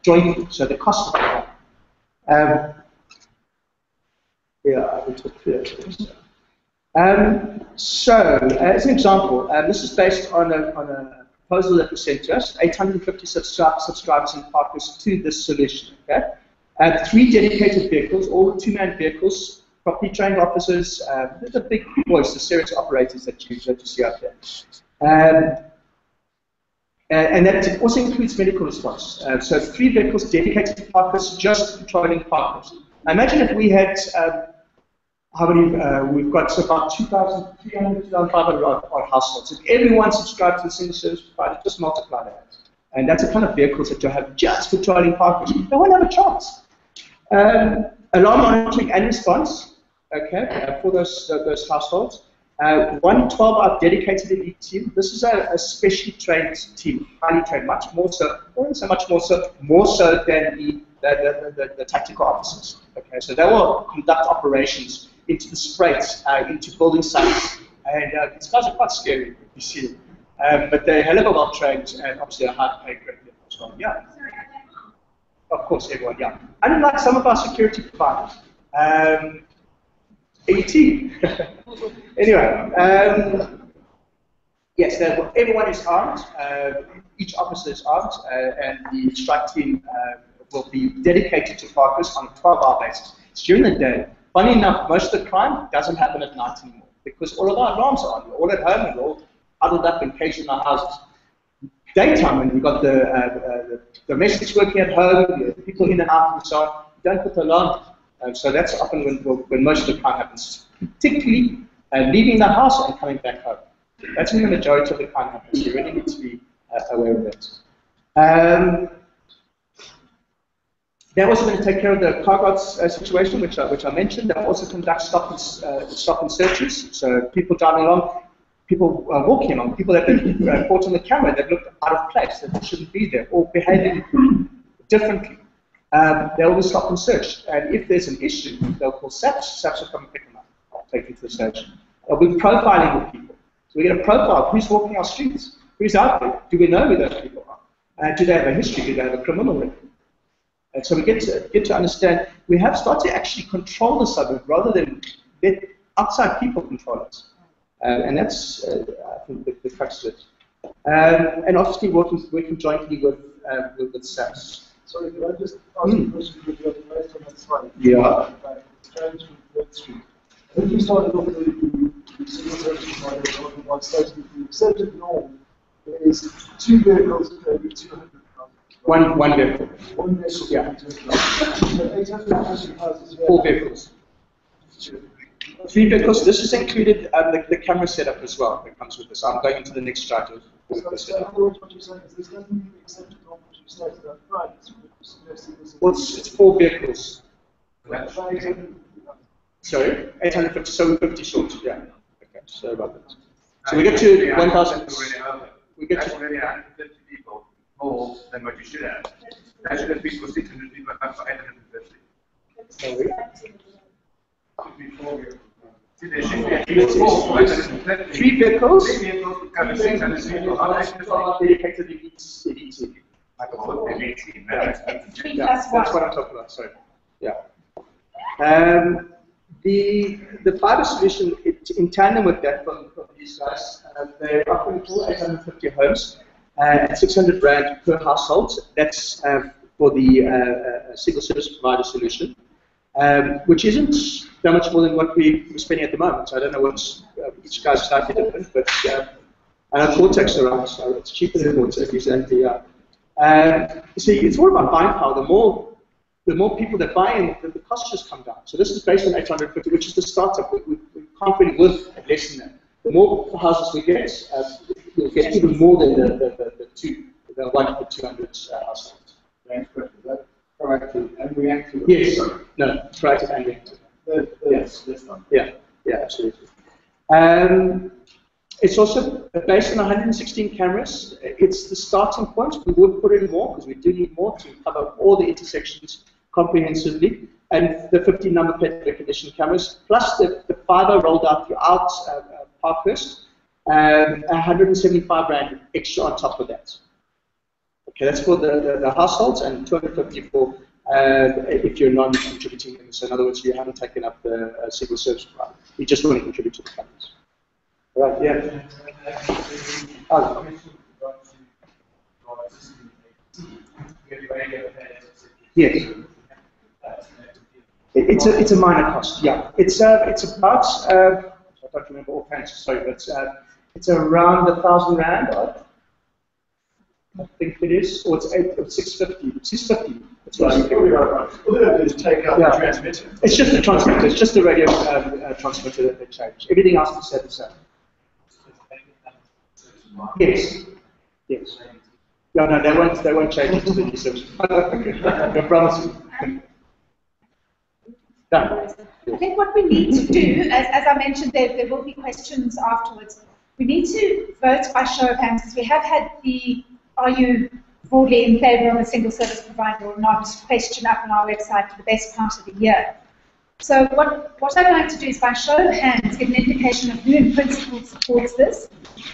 jointly, so the cost of the crime. Yeah, I will talk through that. So, as an example, this is based on a proposal that was sent to us, 850 subscribers in Parkhurst to this solution. Okay? 3 dedicated vehicles, all 2-man vehicles, properly trained officers, the big boys, the serious operators that you see out there. And that also includes medical response. So 3 vehicles dedicated to Parkhurst, just patrolling Parkhurst. Imagine if we had, how many, we've got about 2,300, 2,500 odd households. If everyone subscribed to the single service provider, just multiply that. And that's the kind of vehicles that you have just patrolling Parkhurst. They won't have a chance. Alarm monitoring and response, okay, for those households. 1 12-hour dedicated elite team. This is a specially trained team, highly trained, much more so, or so much more so than the tactical officers. Okay, so they will conduct operations into the spraits, into building sites, and these guys are quite scary if you see them. But they're hell of a well trained and obviously a high paid grade level as well. Yeah. Of course, everyone, yeah. Unlike some of our security providers. AT. Anyway, yes, everyone is armed. Each officer is armed, and the strike team will be dedicated to Parkhurst on a 12-hour basis. It's during the day. Funny enough, most of the crime doesn't happen at night anymore because all of our alarms are on. We're all at home and we're all huddled up and caged in our houses. Daytime, when we've got the domestics working at home, people in and out and so on, you don't put the alarm. So that's often when most of the crime happens, particularly leaving the house and coming back home. That's when the majority of the crime happens. You really need to be aware of that. They're also going to take care of the car guards situation, which I mentioned. They'll also conduct stop and searches. So people driving along, people walking along, people that have been caught on the camera that looked out of place, that shouldn't be there, or behaving differently. They'll be stopped and searched. And if there's an issue, they'll call SAPS. SAPS will come and pick them up, take you to the station. They'll be profiling with people. So we get a profile. Who's walking our streets? Who's out there? Do we know who those people are? Do they have a history? Do they have a criminal record? And so we get to understand, we have started to actually control the suburb rather than let outside people control it. And that's, I think, the crux of it. And obviously working jointly with SAPS.
Sorry, can I just ask a question with your based on that slide?
Yeah.
Strange from Third Street. I think you started off the single service provider on one station. The accepted norm is 2 vehicles per every 200.
One vehicle.
One vehicle.
Yeah.
So 850 houses.
4 vehicles. 3 vehicles. This is included the camera setup as well that comes with this. I'm going into the next chart.
So in other words, what you're saying is this doesn't mean the accepted norm, what you said is that right.
Well, it's 4 vehicles. Sorry, 850, so we're 50 short, yeah. Okay, sorry about that. So we get to 1,000. We get to
150 people more than what you should have. That should have been for 600 people, not for 850.
Sorry?
There should be at least 4.
3 vehicles.
3 vehicles would cover 600 people.
Dedicated elite team.
Like a whole elite team.
Yeah, that's what I'm talking about, sorry. Yeah. The fiber solution, in tandem with that from these guys, they're offering for 850 homes at 600 rand per household. That's for the single service provider solution, which isn't that much more than what we're spending at the moment. So I don't know what each guy's slightly different, but I know Cortex around, so it's cheaper than Cortex, exactly. Yeah. You see, it's all about buying power. The more people that buy in, the costs just come down. So this is based on 850, which is the startup. We can't really work at less than that. The more houses we get, we'll get even more than the 1 to 200 households.
Proactive and reactive.
Yes. No, proactive and reactive.
Yes, that's not.
Yeah, absolutely. It's also based on 116 cameras. It's the starting point. We will put in more because we do need more to cover all the intersections comprehensively. And the 15 number plate recognition cameras, plus the fiber rolled out throughout Parkhurst, 175 rand extra on top of that. Okay, that's for the households, and 250 for if you're non-contributing. So in other words, you haven't taken up the civil service provider. You just want to contribute to the cameras. Right, yeah. Oh. Yes. It's a minor cost, yeah. It's about, I don't remember offhand, sorry, but it's around R1,000, I think it is, or it's 650. 650. That's right.
All they do is take out the transmitter.
It's just the transmitter. It's just the radio transmitter that they change. Everything else is set the same. Yes. Yes. No, no, they won't change it to the new service. I promise you. Done.
I think what we need to do, as I mentioned, there will be questions afterwards. We need to vote by show of hands, because we have had the "Are you broadly in favour of a single service provider or not?" question up on our website for the best part of the year. So what I'd like to do is, by show of hands, give an indication of who in principle supports this,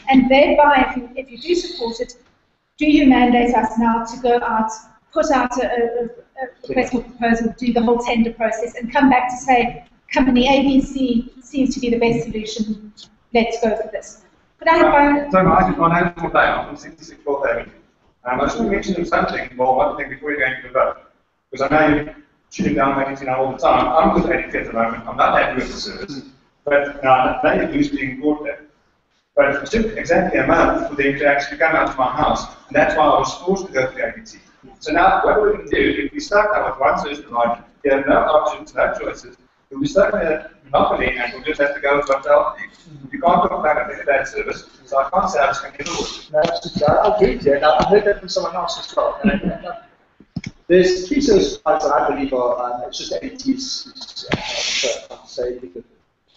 and thereby, if you do support it, do you mandate us now to go out, put out a request for proposal, do the whole tender process, and come back to say, company ABC seems to be the best solution, let's go for this. Could I have
So my name is Morday, I'm from 66 Fourth Avenue. I just want to mention something, well, one thing before you're going to the vote. Because I know you're shooting down magazine all the time. I'm with ADT at the moment, I'm not happy with the service. But now, I know you're being brought there. But it took exactly a month for them to actually come out to my house, and that's why I was forced to go to the ADT. So now, what we can do, if we start out with one service provider, we have no options, no choices, we'll be stuck in a monopoly, and we'll just have to go with what's out there. You can't complain about that service, so I can't say I just can't get away.
No, I agree with you, and I heard that from someone else as well. There's three service providers that I believe are, it's just ADT's, say,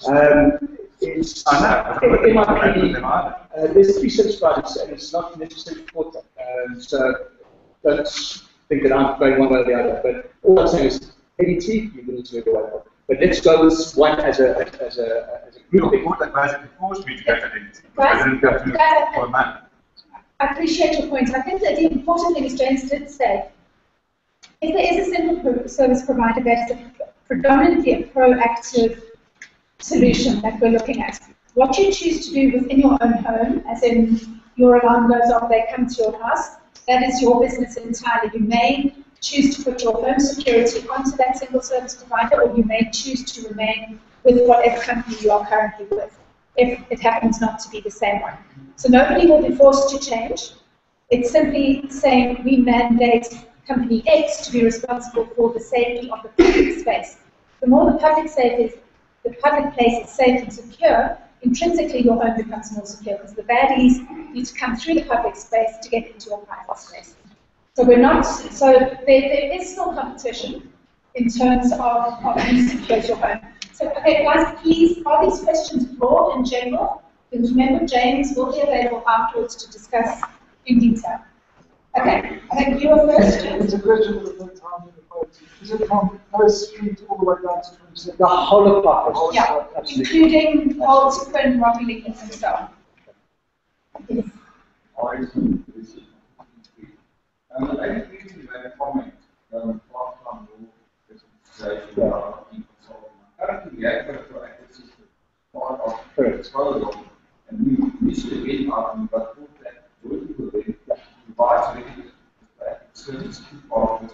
I know.
In my opinion, there's three service providers, and it's not necessarily for them. So don't think that I'm going one way or the other. But all I'm saying is, ADT, you need to move away from. But let's go with one as a group.
That forced me to go to ADT. I didn't go to for a man.
I appreciate your point. I think that the important thing is, James did say, if there is a single service provider that is predominantly a proactive solution that we're looking at, what you choose to do within your own home, as in your alarm goes off, they come to your house, that is your business entirely. You may choose to put your home security onto that single service provider, or you may choose to remain with whatever company you are currently with, if it happens not to be the same one. So nobody will be forced to change. It's simply saying we mandate company X to be responsible for the safety of the public space. The more the public place is safe and secure, intrinsically your home becomes more secure, because the baddies need to come through the public space to get into your private space. So there is still competition in terms of who secures your home. So, okay, guys, please, are these questions broad and general? Because remember, James will be available afterwards to discuss in detail. Okay, I think you were first.
It's a question of the time in the vote. Is it from Parkhurst Street all the way down to 27?
The whole of Parkhurst.
Yeah, including Holt, Quinn, Robbie, and so on. Yes.
I think you made a comment part-time law presentation about currently we have a proactive system part of the disposal, and we should again argue about that working with them provides really service to part of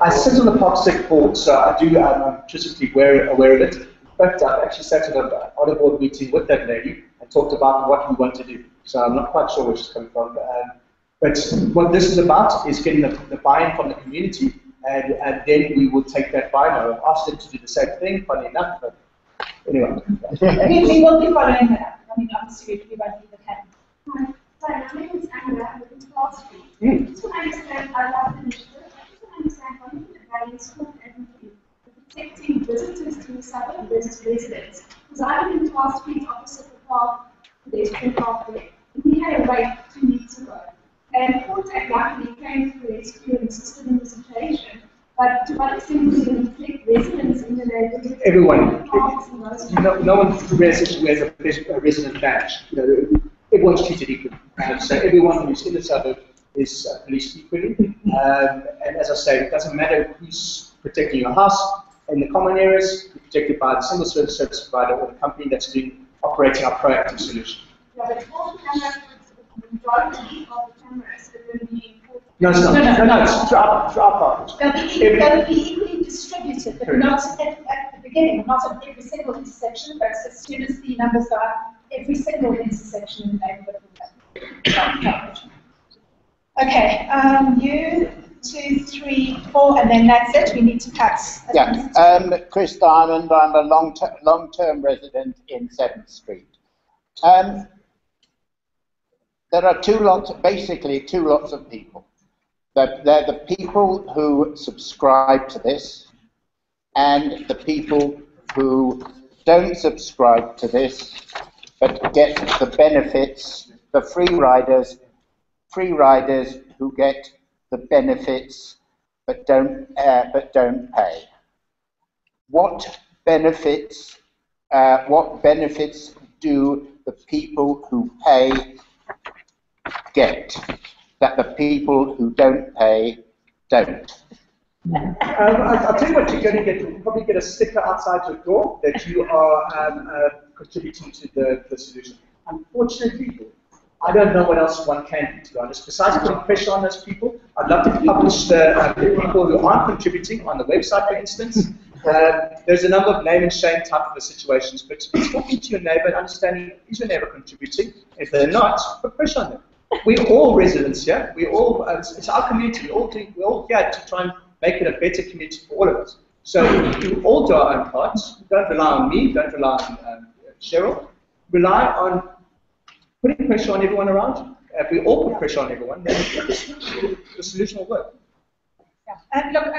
I sit on the PopSec board, so I'm intrinsically aware of it. In fact, I've actually sat in on a board meeting with that lady and talked about what we want to do. So I'm not quite sure where she's coming from. But what this is about is getting the buy-in from the community, and then we will take that buy-in. I've asked them to do the same thing, funny enough, but anyway.
We will be following that up. I mean, obviously, we won't leave it hand.
Hi, my name is Anna. I live in Park Street. Just want to understand, I love the initiative. Just want to understand how you put values for protecting visitors to the suburb versus residents. Because I live in Park Street, opposite the park, pedestrian pathway. We had a wait 2 weeks ago. And Contact luckily came through rescue and assisted in the situation. But to what extent is it going to affect residents in the neighborhood?
Everyone. No one who has a resident badge. Everyone's treated equally. So everyone who's in the suburb is policed equally. And as I say, it doesn't matter who's protecting your house. In the common areas, you're protected by the single service provider or the company that's operating our proactive solution.
Yeah, but all the cameras, the majority of the cameras are going to be
No, it's not. No, it's drop parking.
They'll be equally distributed, but not at the beginning, not at every single intersection, but as soon as the numbers are every single intersection in the neighbourhood. Okay, 2, 3, 4, and then that's it. We need to cut.
Yeah, Chris Diamond. I'm a long-term resident in 7th Street. There are basically two lots of people. They're the people who subscribe to this, and the people who don't subscribe to this, but get the benefits, the free riders who get the benefits but don't pay. What benefits do the people who pay get that the people who don't pay don't?
I'll tell you what you're going to get. You'll probably get a sticker outside your door that you are contributing to the solution. Unfortunately, I don't know what else one can do, to be honest. Besides putting pressure on those people, I'd love to publish the people who aren't contributing on the website, for instance. There's a number of name and shame type of situations, but talking to your neighbour and understanding, is your neighbour contributing? If they're not, put pressure on them. We're all residents here. We all, it's our community. We're all here to try and make it a better community for all of us. So we all do our own parts. Don't rely on me. Don't rely on Cheryl. Rely on putting pressure on everyone around you. If we all put pressure on everyone, then the solution will work.
Yeah. And look,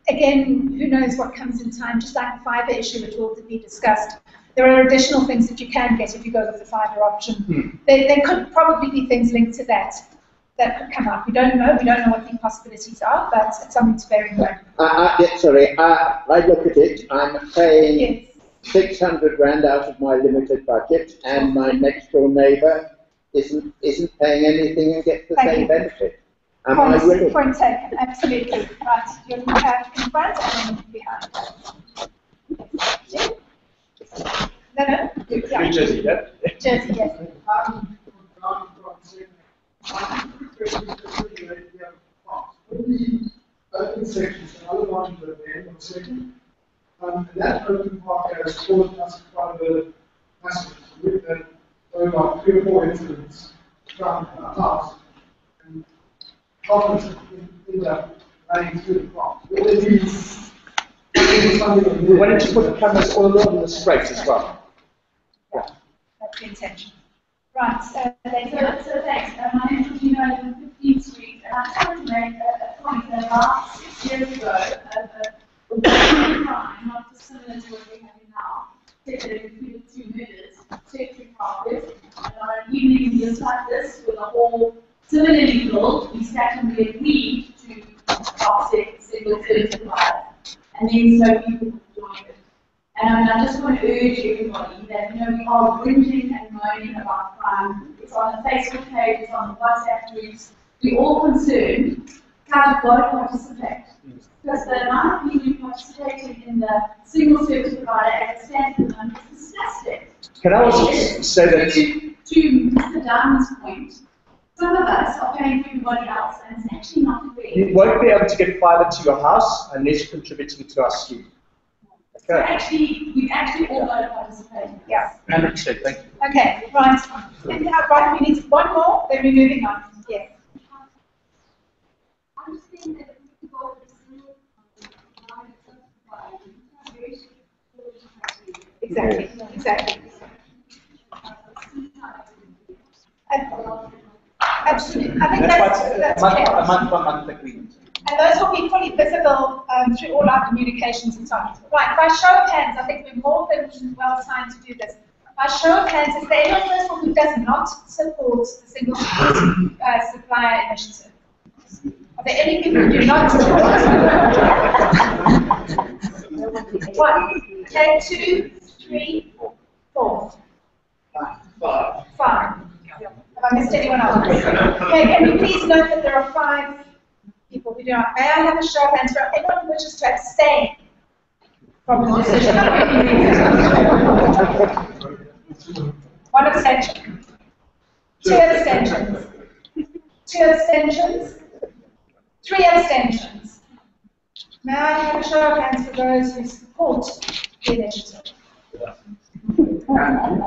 again, who knows what comes in time? Just like the fibre issue, which will be discussed. There are additional things that you can get if you go with the fibre option. There could probably be things linked to that could come up. We don't know. We don't know what the possibilities are, but it's something to bear in mind.
I look at it. I'm paying 600 rand out of my limited budget, and my next door neighbour isn't paying anything and gets the same benefit. Am I willing?
Point taken. Absolutely. Right. You're in front and then behind. No.
New Jersey, yeah?
Jersey, yes.
Open sections, another one at the end of the second. And that open park has caused us quite a bit of hassle. We've had like 3 or 4 incidents around our house. And often end up running through the park.
We wanted to put cameras all along the straight as well.
Yeah. That's the intention. Right, so thanks.
My name is Regina, I live on 15th Street, and I just wanted to make a point that about 6 years ago, a crime, not dissimilar to what we're having now, that included 2 murders, searching Parkhurst, and on an evening just like this, with a whole similarly built, we sat and we agreed to offset single service provider, and then so people could join it. And I just want to urge everybody that, we are whinging and moaning about crime. It's on the Facebook page, it's on the WhatsApp groups. We're all concerned. Guys, we've got to participate. Because the amount of people participating in the single service provider as it stands at the moment is disgusting.
Can I also say that...
To Mr. Diamond's point, some of us are paying for everybody else, and it's actually not fair.
You won't be able to get fibre to your house unless you're contributing to our scheme.
So we've actually all got to participate.
Yeah.
100%, thank you.
Okay, right. Right, we need one more, then we're moving on. Yes.
I'm just saying that if we go with
Exactly. Absolutely. I think that's
a month agreement.
And those will be fully visible through all our communications and so on. Right, by show of hands, I think we're more than well timed to do this. By show of hands, is there anyone first of all who does not support the single supplier initiative? Are there any people who do not support it? 1, 10, 2, 3, 4. 5. Have I missed anyone else? Okay, can you please note that there are 5 people who do not. May I have a show of hands for anyone who wishes to abstain from the decision? 1 abstention. 2 abstentions. 2 abstentions. 3 abstentions. May I have a show of hands for those who support the initiative? I'm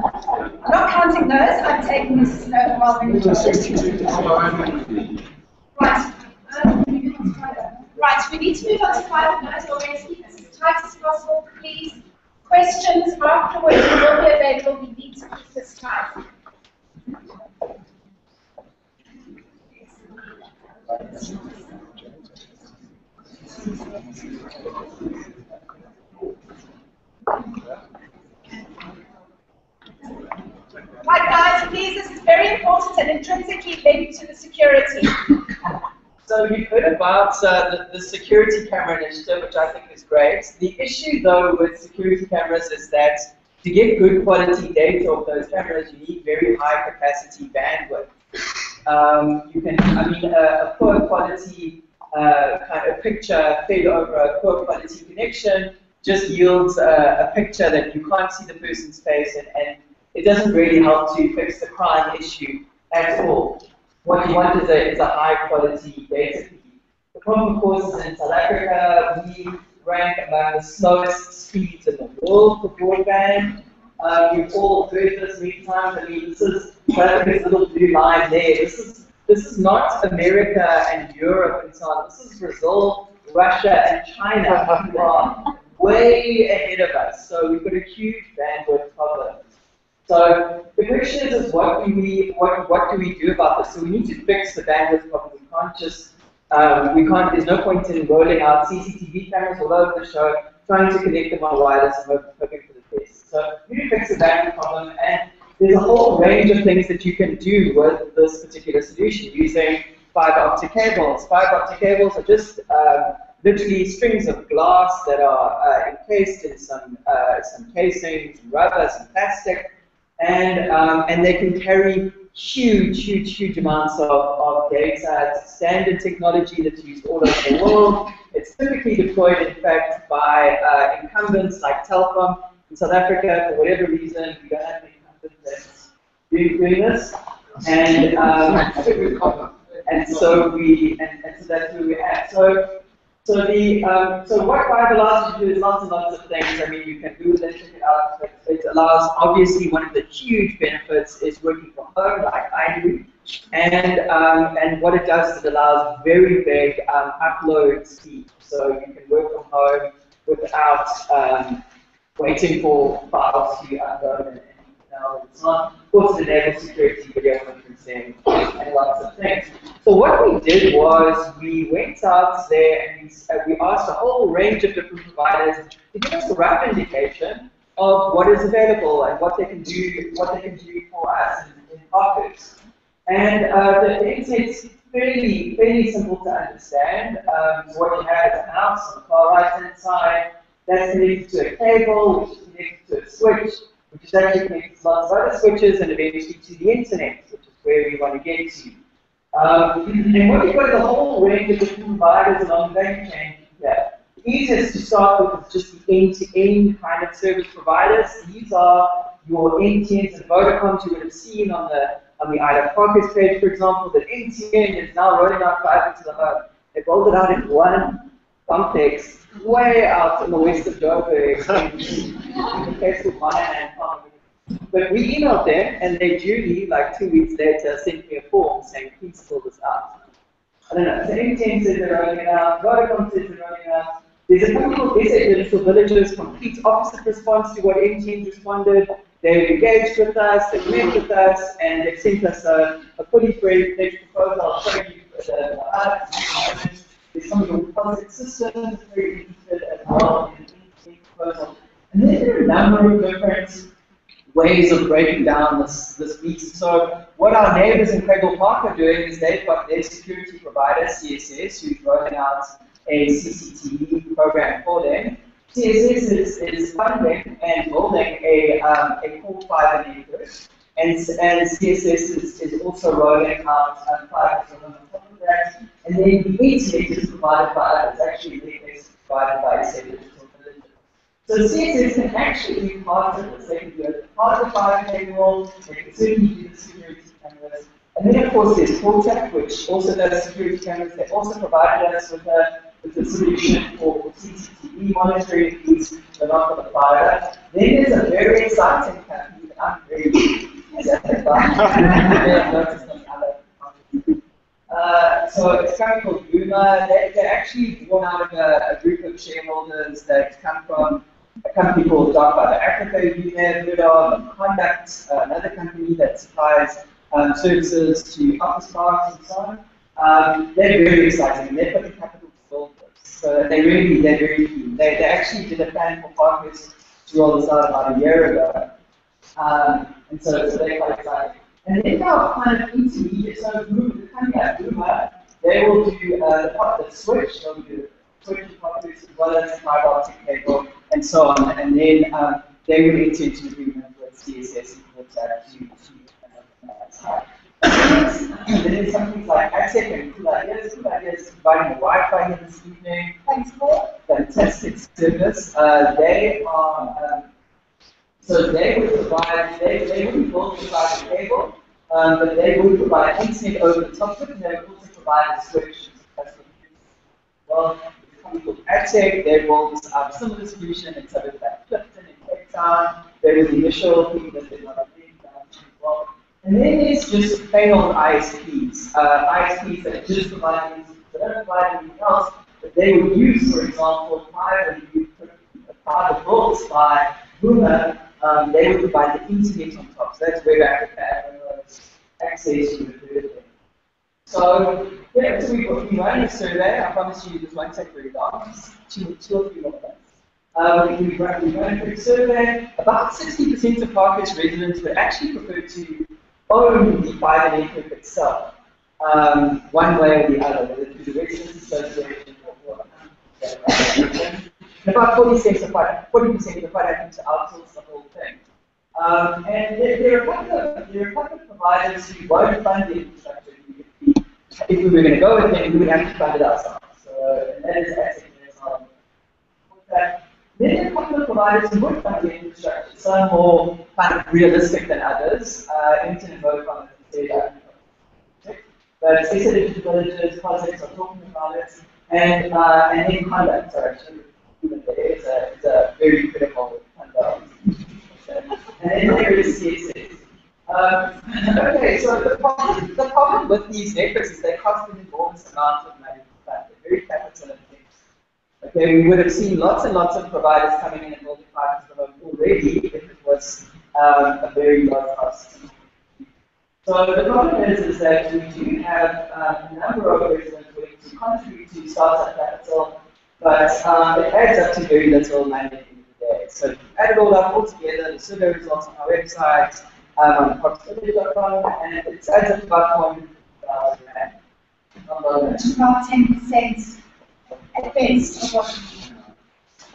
not counting those, I'm taking this while we Right. Right, we need to move on to 5 minutes already. Keep this as tight as possible, please. Questions afterwards will be available. We need to keep this tight. Right, guys, please, this is very important and intrinsically linked to the security.
So you've heard about the security camera initiative, which I think is great. The issue, though, with security cameras is that to get good quality data of those cameras, you need very high capacity bandwidth. A poor quality kind of picture fed over a poor quality connection just yields a picture that you can't see the person's face, and it doesn't really help to fix the crime issue at all. What you want is a high quality data feed. The problem, of course, is in South Africa, we rank among the slowest speeds in the world for broadband. You've all heard this many times. I mean, this is South Africa's little blue line there. This is not America and Europe and so on. This is Brazil, Russia, and China who are way ahead of us. So we've got a huge bandwidth problem. So the question is what do we do about this? So we need to fix the bandwidth problem. We can't just there's no point in rolling out CCTV cameras all over the show, trying to connect them on wireless and hoping for the best. So we need to fix the bandwidth problem, and there's a whole range of things that you can do with this particular solution using fiber optic cables. Fiber optic cables are just literally strings of glass that are encased in some casings, rubber, some plastic. And they can carry huge amounts of data. It's standard technology that's used all over the world. It's typically deployed, in fact, by incumbents like Telkom in South Africa. For whatever reason, we don't have an incumbent that's doing this. And so that's where we're at. So what fiber allows you to do is lots and lots of things. I mean, you can Google it, check it out. It allows, obviously, one of the huge benefits is working from home, like I do. And what it does is it allows very big upload speed. So you can work from home without waiting for files to upload and it's on. Of course, it enables security, video conferencing, and lots of things. So what we did was we went out there and we asked a whole range of different providers to give us a rough indication of what is available and what they can do for us in Parkhurst. And the internet's fairly simple to understand. So what you have is a house on the far right-hand side that's connected to a cable, which is connected to a switch, which is actually connected to lots of other switches, and eventually to the internet, which is where we want to get to. And what you've got is a whole range of different providers along the value chain here. The easiest to start with is just the end-to-end kind of service providers. These are your MTNs and Vodafones. You would have seen on the Ida Parkhurst page, for example, that MTN is now rolling out fiber to the home. They rolled it out in one complex way out in the west of Joburg, in the case of Maya and Palm. But we emailed them, and they duly, like 2 weeks later, sent me a form saying, please fill this out. I don't know, so MTN says they're rolling it out, Vodacom says they're rolling it out. There's a company called SA Digital Villages, complete opposite response to what MTN responded. They've engaged with us, they've met with us, and they've sent us a fully fledged proposal. I'll show you there's some of the deposit systems very interested as well in the proposal. And then there are a number of different ways of breaking down this beast. So what our neighbors in Cradle Park are doing is they've got their security provider, CSS, who's rolling out a CCTV program for them. CSS is funding and building a core fiber network, and CSS is also rolling out fiber on top of that. And then the internet is provided by others. Actually, the internet is provided by SA Digital Villages. So CSS can actually be part of this. They can do it part of the fiber cable, they can certainly do the security cameras, And then, of course, there's Portac, which also does security cameras. They also provided us with a solution for CCTV monitoring fees, but not for the fiber. Then there's a very exciting company that I'm very excited about. So it's a company called Boomer. They're actually born out of a group of shareholders that come from a company called Dark Fiber Africa, you may have heard of, Conduct, another company that supplies services to office parks and so on. They're very exciting. They've got the capital to build this. So they're very keen. They actually did a plan for Parkhurst to roll this out about a year ago. And so they're quite exciting. And then now kind of intermediate, so the company like Boomer, they will do the switch, they'll do switch to Parkhurst as well as fiber optic cable and so on. And then they will enter into agreement with CSS and Portac to then there's some things like AdTech and Cool Ideas. Cool Ideas is providing the Wi-Fi here this evening. Thanks, Paul. Fantastic service. They are, so they would provide, they wouldn't build the fiber cable, but they would provide internet over the top of it, and they would also provide a switch. Well, it's a company called AdTech. They rolled a similar solution in some of that Clifton in Cape Town. There was the initial thing that did not think as well. And then there's just plain old ISPs. ISPs that just provide these, they don't provide anything else, but they would use, for example, fiber built by Boomer, they would provide the internet on top. So that's Web Africa, access to the third thing. So, yeah, so we've run a survey. I promise you this won't take very long, two or 3 more minutes. We've run a quick survey. About 60% of Parkhurst residents would actually prefer to own the fiber network itself, one way or the other, whether through the residents association or about 40% are quite happy to outsource the whole thing. And there are a couple of providers who won't fund the infrastructure. If we were going to go with them, we would have to fund it ourselves. So, and that is actually then there are a couple of providers who would fund the infrastructure, some more kind of realistic than others. Inton and Vodacom said, but Cesar Digital Villages, projects are talking about it, and then Conduct, sorry, it's a very critical Conduct. And then there is CSS. Okay, so the problem with these networks is they cost an enormous amount of money to fund. They're very capital intensive. Okay, we would have seen lots and lots of providers coming in and building fibers for them already if it was a very low cost. So the problem is that we do have a number of residents willing to contribute to startup capital, but it adds up to very little money at the end of the day. So if you add it all up all together, the survey results on our website, on Parkhurst.com, and it adds up to about $400,000.
Which is about 10% at best of what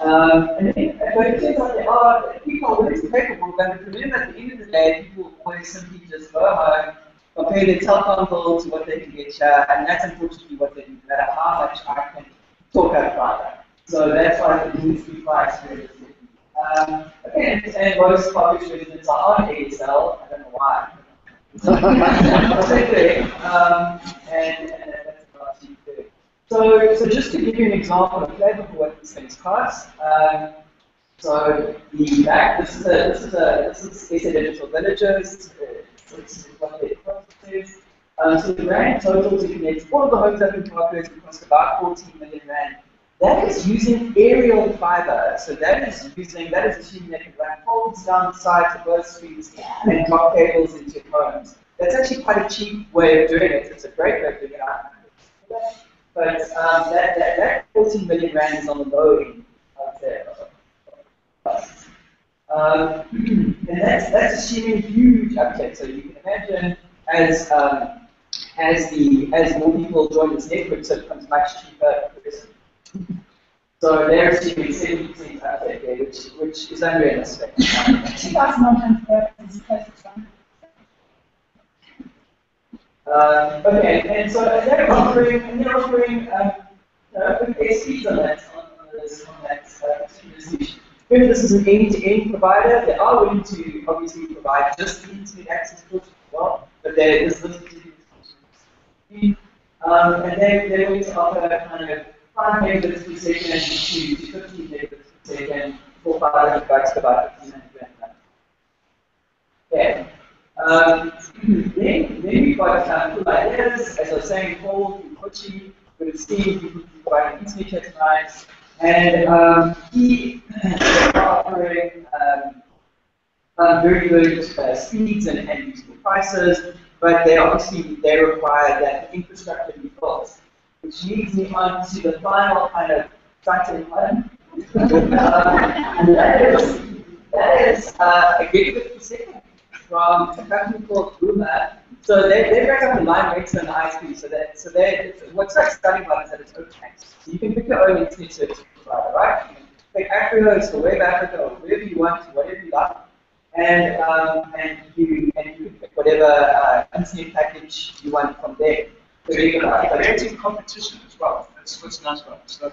and then, but it turns out there are people willing to pay for but remember at the end of the day, people always simply just go home, compare their telephone bill to what they can get here, and that's unfortunately what they do, no matter how much I can talk about that. So that's why it needs to be priced realistically. Okay, and most Parkhurst residents are on ASL, I don't know why. And that's about 2/3. So just to give you an example, a flavor for what these things cost. So the back, this is Cesar Digital Villages. This is what their cost is. So the rand total to connect all of the homes up in Parkhurst would cost about 14 million rand. That is using aerial fiber. So that is assuming they can run poles down the sides of both streets and drop cables into homes. That's actually quite a cheap way of doing it. It's a great way of doing it. But that 14 million rand is on the low end out there. And that's assuming huge uptake. So you can imagine as more people join this network, so it becomes much cheaper. So they're assuming 70% uptake there, which is unrealistic.
2,100 is close to 1.
Okay, and so they're offering okay speeds on that solution. Remember, this is an end-to-end provider. They are willing to obviously provide just the internet access as well, but this particular and they're going to offer kind of 5 megabits per second to 15 megabits per second for 500 bucks to about 1500 rand. Okay. Then we've got cool ideas, as I was saying, Paul, Kochi, with Steve, who provided internet tonight, and he is offering very good speeds and reasonable prices, but they require that infrastructure be built, which leads me on to the final kind of exciting one. And that is a gigabit per second from a company called Boomer. So they break up the line rates and the ISP. So what's so exciting about it is that it's open access. So you can pick your own internet service provider, right? You can pick Africa, or Web Africa, or wherever you want, whatever you like. And you can pick whatever internet package you want from there. So
creating competition as well. That's what's nice about it. So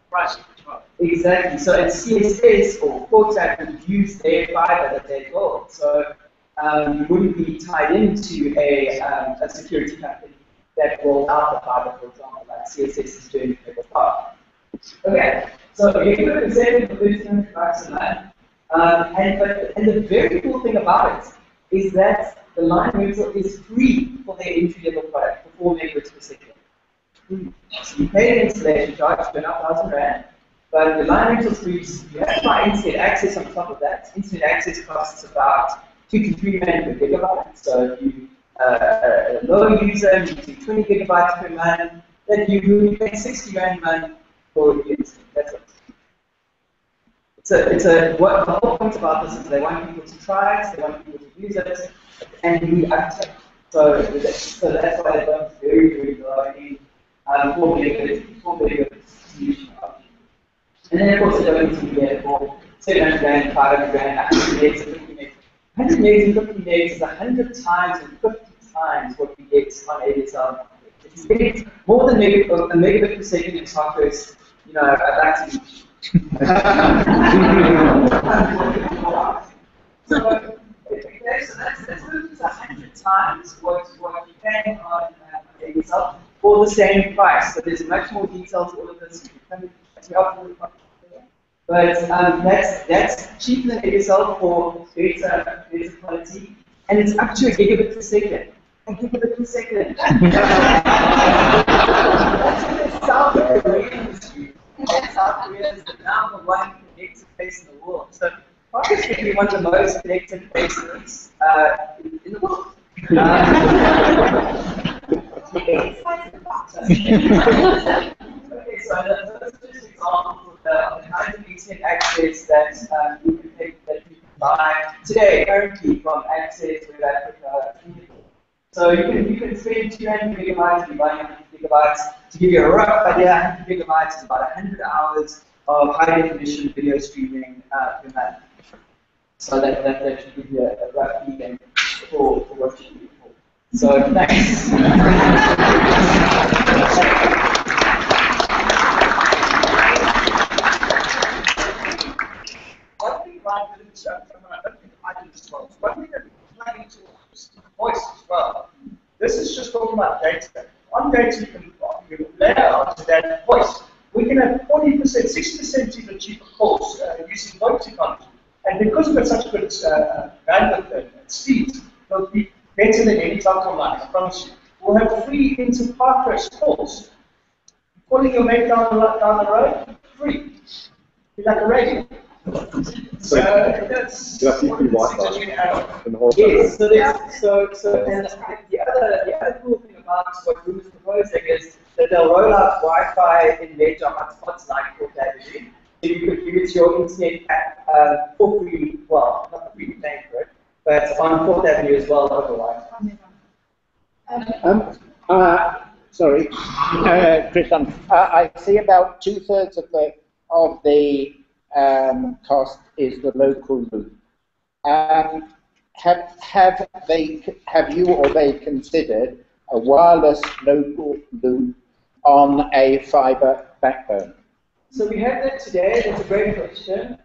pricing as well.
Exactly. So and CSS or Portag would use their fiber that they built. So you wouldn't be tied into a security company that rolled out the fiber, for example, like CSS is doing for the part. Okay. So you can put $7 for 1,300 bucks a month. And the very cool thing about it is that the line rental is free for their entry-level product for 4 megabits per second. So you pay the installation charge, it's about 1,000 rand, but the line rental is free. You have to buy internet access on top of that. Internet access costs about 2 to 3 rand per gigabyte. So if you a low user using 20 gigabytes per month, then you will pay 60 rand a month for the internet. That's it. What the whole point about this is they want people to try it, they want people to use it, and be uptake. So that's why they've done very, very low in 4 megabit solution option. And then of course they're going to be there for 700 rand, 500 rand, 100 megs and 50 megs. 100 megs and 50 megs is 100 times and 50 times what we get on ADSL. If you get more than a megabit per second in Parkhurst, I'd like to be so that's 100 times what you pay on ADSL for the same price. So there's much more detail to all of this. But that's cheaper than ADSL for better quality, and it's up to a gigabit per second. A gigabit per second. That's in South Korea industry. And South Korea is the #1 connected place in the world. So Parkhurst could be one of the most connected places in the world. Okay, so those are just examples of the kinds of internet access that you can buy today, currently from Access, Web Africa. So you can spend 200 megabytes and buy 100 gigabytes. To give you a rough idea, 100 gigabytes is about 100 hours of high definition video streaming per month. So that should give you a rough feeling for what you do. So thanks.
One thing I didn't disclose, one thing that we're planning to is voice as well. This is just talking about data. On data, you can layer onto that voice. We can have 40%, 60% even cheaper calls using VoIP technology. And because we've got such good bandwidth and speed, it'll be better than any telco line, I promise you. We'll have free inter-Parkhurst calls. Calling your mate down the road, free. Be like a radio. So that's
Wi-Fi.
Yes, so and the other cool thing about what Room is proposing is that they'll roll out Wi-Fi in major hotspots like Porkhurst AGM. So you could use your internet for free, well, not for free, paying for it, but on 4th Avenue as well over Wi-Fi.
Sorry, Christian. I see about 2/3 of the cost is the local loop. Have you or they considered a wireless local loop on a fiber backbone?
So we have that today. That's a great question.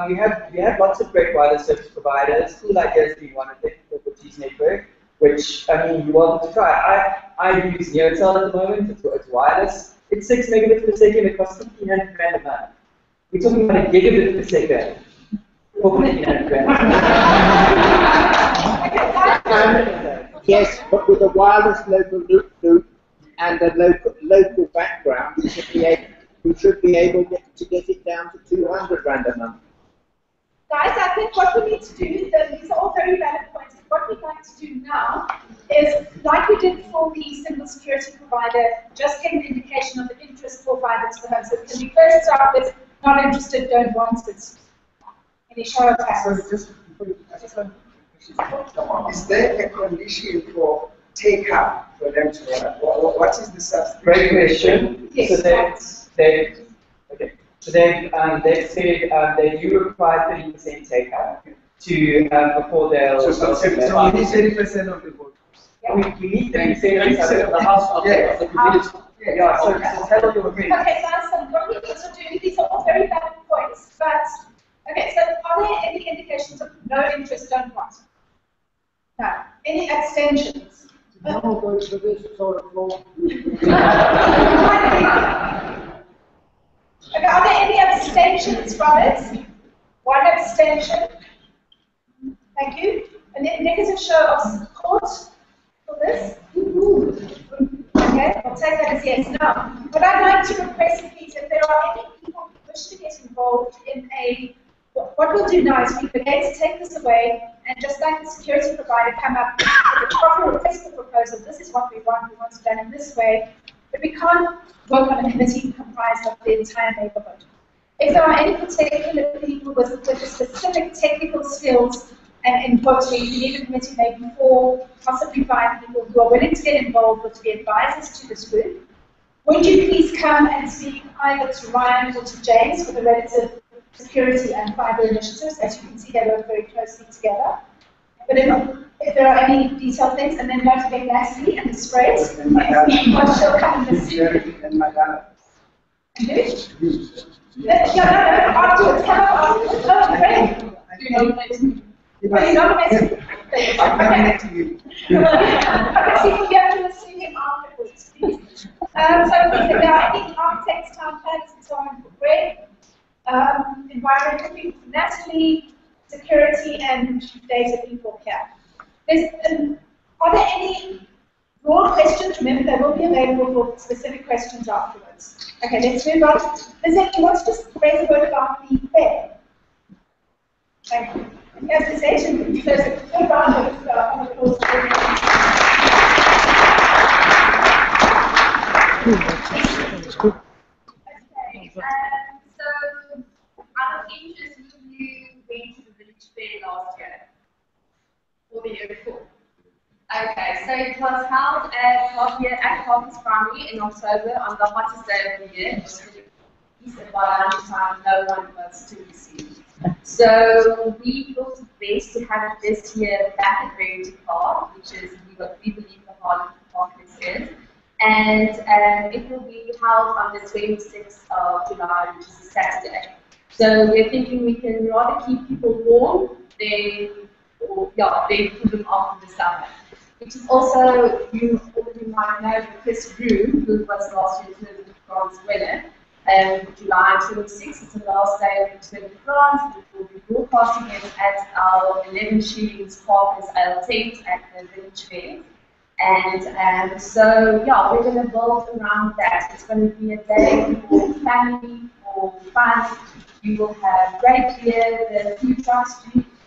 We have lots of great wireless service providers. Cool Ideas being one of them, the Network, which you're welcome to try. I use Neotel at the moment. It's wireless. It's 6 megabits per second. It costs 1,500 rand a month. We're talking about a gigabit per second. For 1,500 rand.
Yes, but with a wireless local loop and a local background, we should be able to get it down to 200 rand a month.
Guys, I think what we need to do, these are all very valid points, what we'd like to do now is, like we did for the single security provider, just get an indication of the interest for fiber to the home. So can we first start with not interested, don't want it? Any show of hands?
Is there a condition for take-up for them to run? What is the substitute?
Great question.
Yes.
So they've said they do require 30% take-up to before they'll.
So you need 30% of the vote.
We need 30% of the house of the community. Yeah, so tell your agreement.
Okay, guys, so what we need to do, these are all very valid points, but, okay, so are there any indications of no interest, don't want? No. Any abstentions?
No votes for this sort of law.
Okay, are there any abstentions from it? One abstention. Thank you. A negative show of support for this. Okay, I'll take that as yes. Now, what I'd like to request, please, if there are any people who wish to get involved in what we'll do now is we're going to take this away and just like the security provider come up with a proper request for proposal. This is what we want it done in this way. But we can't work on a committee comprised of the entire neighborhood. If there are any particular people with specific technical skills and input, we need a committee maybe 4, possibly 5 people who are willing to get involved or to be advisors to this group. Would you please come and speak either to Ryan or to James for the relative security and fiber initiatives? As you can see, they work very closely together. But if there are any detailed things, and then don't forget Natalie and the sprays, she'll come and visit.
And Madonna.
And who? No, afterwards, come up afterwards. Oh, great. Do you nominate me? Oh, you nominate me?
I'm nominating you.
Okay, so we have to see him afterwards, please. So if there are any architects, town planners, and so on, great. Environmental people, Natalie, security, and data people here. Are there any broad questions? Remember, they will be available for specific questions afterwards. Okay, let's move on. Does anyone want to just raise a word about the fair? Thank you. As the session, there's a good round of applause.
Okay, so out of interest, you went to the village fair last year, or the year before. Okay, so it was held at Parkhurst Primary in October on the hottest day of the year. It was really about lunchtime, no one was to be seen. So we thought it best to have it this year back at Rarity Park, which is we believe the heart of the park is. And it will be held on the 26th of July, which is a Saturday. So we're thinking we can rather keep people warm than keep them off in the summer. Which is also, you already might know, Chris Room, who was last year's Tour de France winner, July 26th is the last day of the Tour de France. We will be broadcasting it at our 11 Shillings Parkers Ale tent at the Village Fair. And so, yeah, we're going to build around that. It's going to be a day for family, for fun. We will have great beer, the food trucks,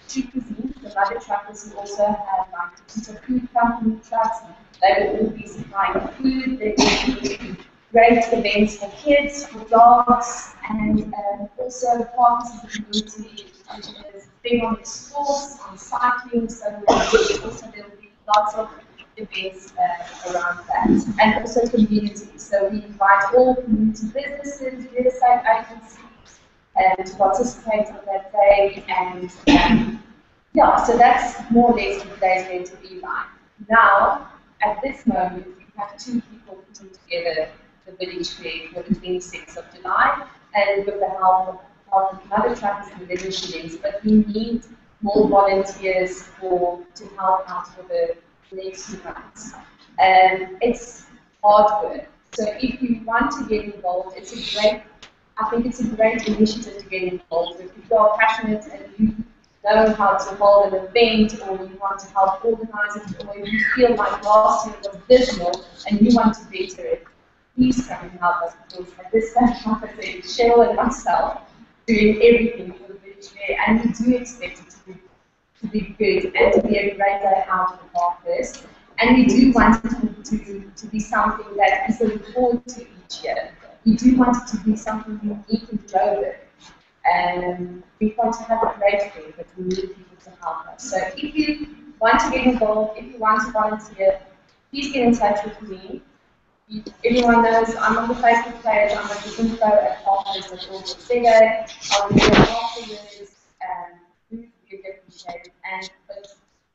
street cuisine. The mother truckers will also have like the food company trucks. They will all be supplying food. There will be great events for kids, for dogs, and also parks in the community, which is big on sports, on cycling. So also there will be lots of events around that, and also community. So we invite all community businesses, real estate agencies, to participate on that day, and yeah, so that's more or less what the day is going to be like. Now, at this moment, we have 2 people putting together the village fair for the 26th of July, and with the help of another truckers and 11 Shillings, but we need more volunteers to help out for the next 2 months. It's hard work. So if you want to get involved, I think it's a great initiative to get involved with. If you are passionate and you know how to hold an event, or you want to help organize it, or you feel like last year was dismal and you want to better it, please come and help us, because at this time, like I said, Cheryl and myself doing everything for the village fair, and we do expect it to be good and to be a great day out for Parkhurst. And we do want it to be something that people look forward to each year. We do want it to be something unique and global. And we want to have a great day, but we need people to help us. So if you want to get involved, if you want to volunteer, please get in touch with me. Everyone knows I'm on the Facebook page. I'm at the info@parkhurst.org.za. I'll be there afterwards. We really appreciate it. But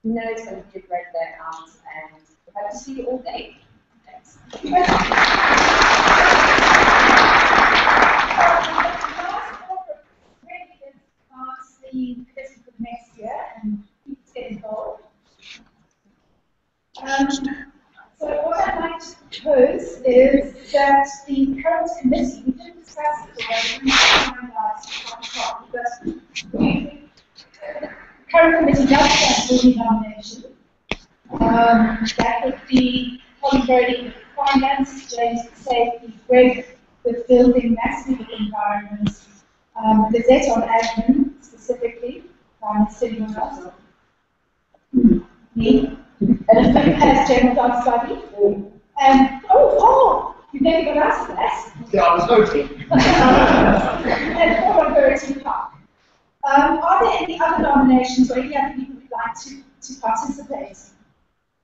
we know it's going to be a great day out, and we hope to see you all day. Thanks.
The business of next year and people get involved. So what I'd like to propose is that the current committee, we didn't discuss it already, but the current committee does have the nomination. That would be Holly Brody with finance, James with safety, Greg with building, massive environments, Gazette on admin specifically, sitting on us. Me. As general dog study. You never got asked that.
Yeah, I was noting.
And Paul on Verity Park. Are there any other nominations or any other people who'd like to participate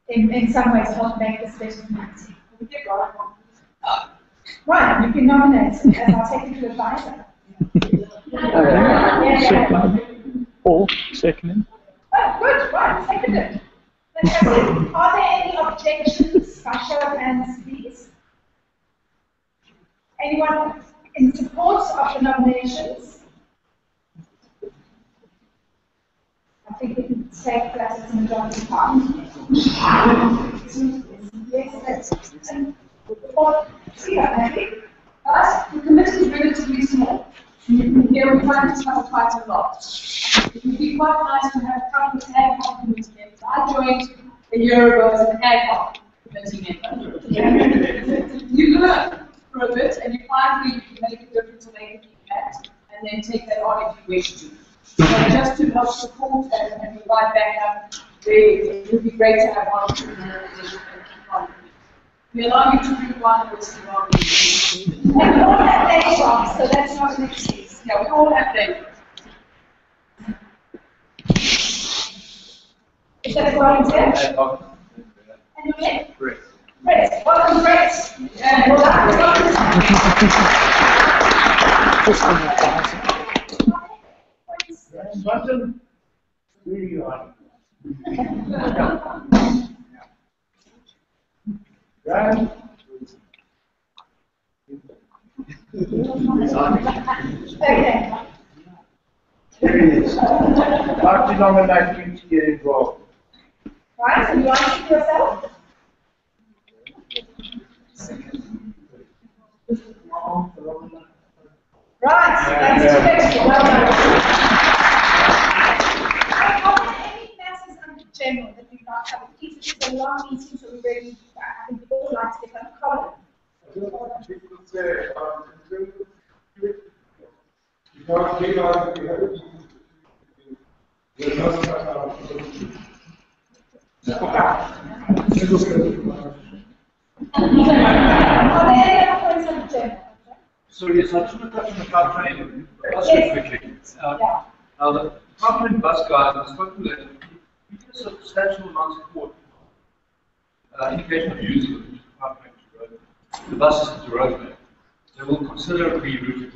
in some way to help make this better community? Right, you can nominate as our technical advisor.
Or second.
Oh, good, right, seconded. Fantastic. Are there any objections? By show of hands, please. Anyone in support of the nominations? I think we can take that as a majority part. Yes, that's
the committee is relatively small. Here we try to cover quite a lot. It would be quite nice to have a couple of ad hoc committee members. I joined a year ago as an ad hoc committee member. You learn for a bit and you find where you can make a difference or make an impact, and then take that on if you wish to. So just to help support and provide backup, it would be great to have one person. We allow you to do one or two hours.
And we all have day jobs, so that's not an excuse.
Yeah, we all have day jobs.
Is that a volunteer? And your name?
Chris.
Chris. Welcome, Chris. Yeah, well done.
Button. Where you are. Right.
Okay.
Here it is. Party nomination to get involved.
Right, so you want to speak yourself? Right, that's good. Well done. Are there any matters under general that we've not covered? Please, it's a long meeting, so we really, I think we all like to get on common.
So yes, I just want to touch on the car training bus quickly. Now the car training bus guys, I spoke to them, we get a substantial amount of support. Indication of using it, which is car training to road. The buses to roadway. They will consider rerouting.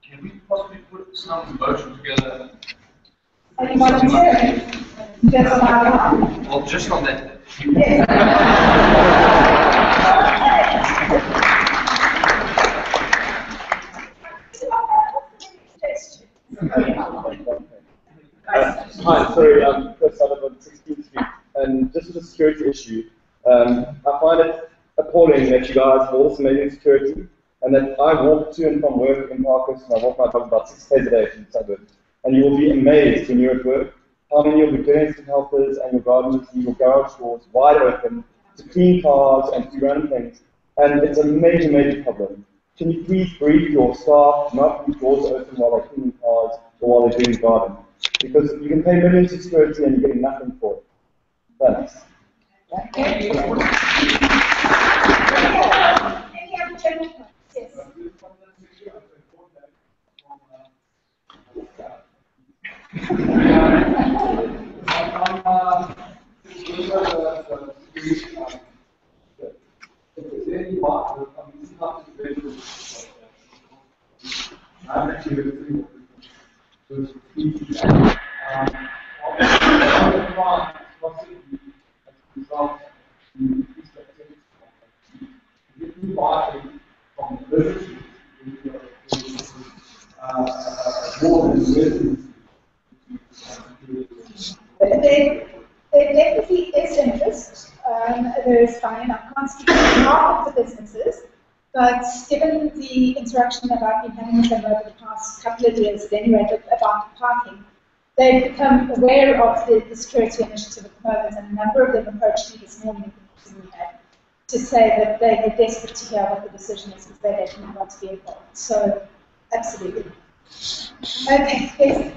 Can we possibly put some motion together?
Are you volunteering? That's allowed.
Well, just on that.
Hi, sorry, Chris Sullivan, 16th Street. and just as a security issue, I find it appalling that you guys have all this amazing security, and that I walk to and from work in Parkhurst, and I walk my dog about 6 days a day from the suburbs. And you will be amazed when you're at work how many of your domestic helpers and your gardeners and your garage doors wide open to clean cars and to run things. And it's a major, major problem. Can you please brief your staff not leave doors open while they're cleaning cars or while they're doing garden? Because you can pay millions of security and you're getting nothing for it. Thanks.
Any other general points? Yes.
I'm actually very
There definitely is interest. There is fine. I can't speak on behalf of the businesses, but given the interaction that I've been having with them over the past couple of years, at any rate, about parking, they've become aware of the security initiative at the moment, and a number of them approached me this morning to say that they're desperate to hear what the decision is because they definitely want to be involved. So, absolutely. Okay, yes.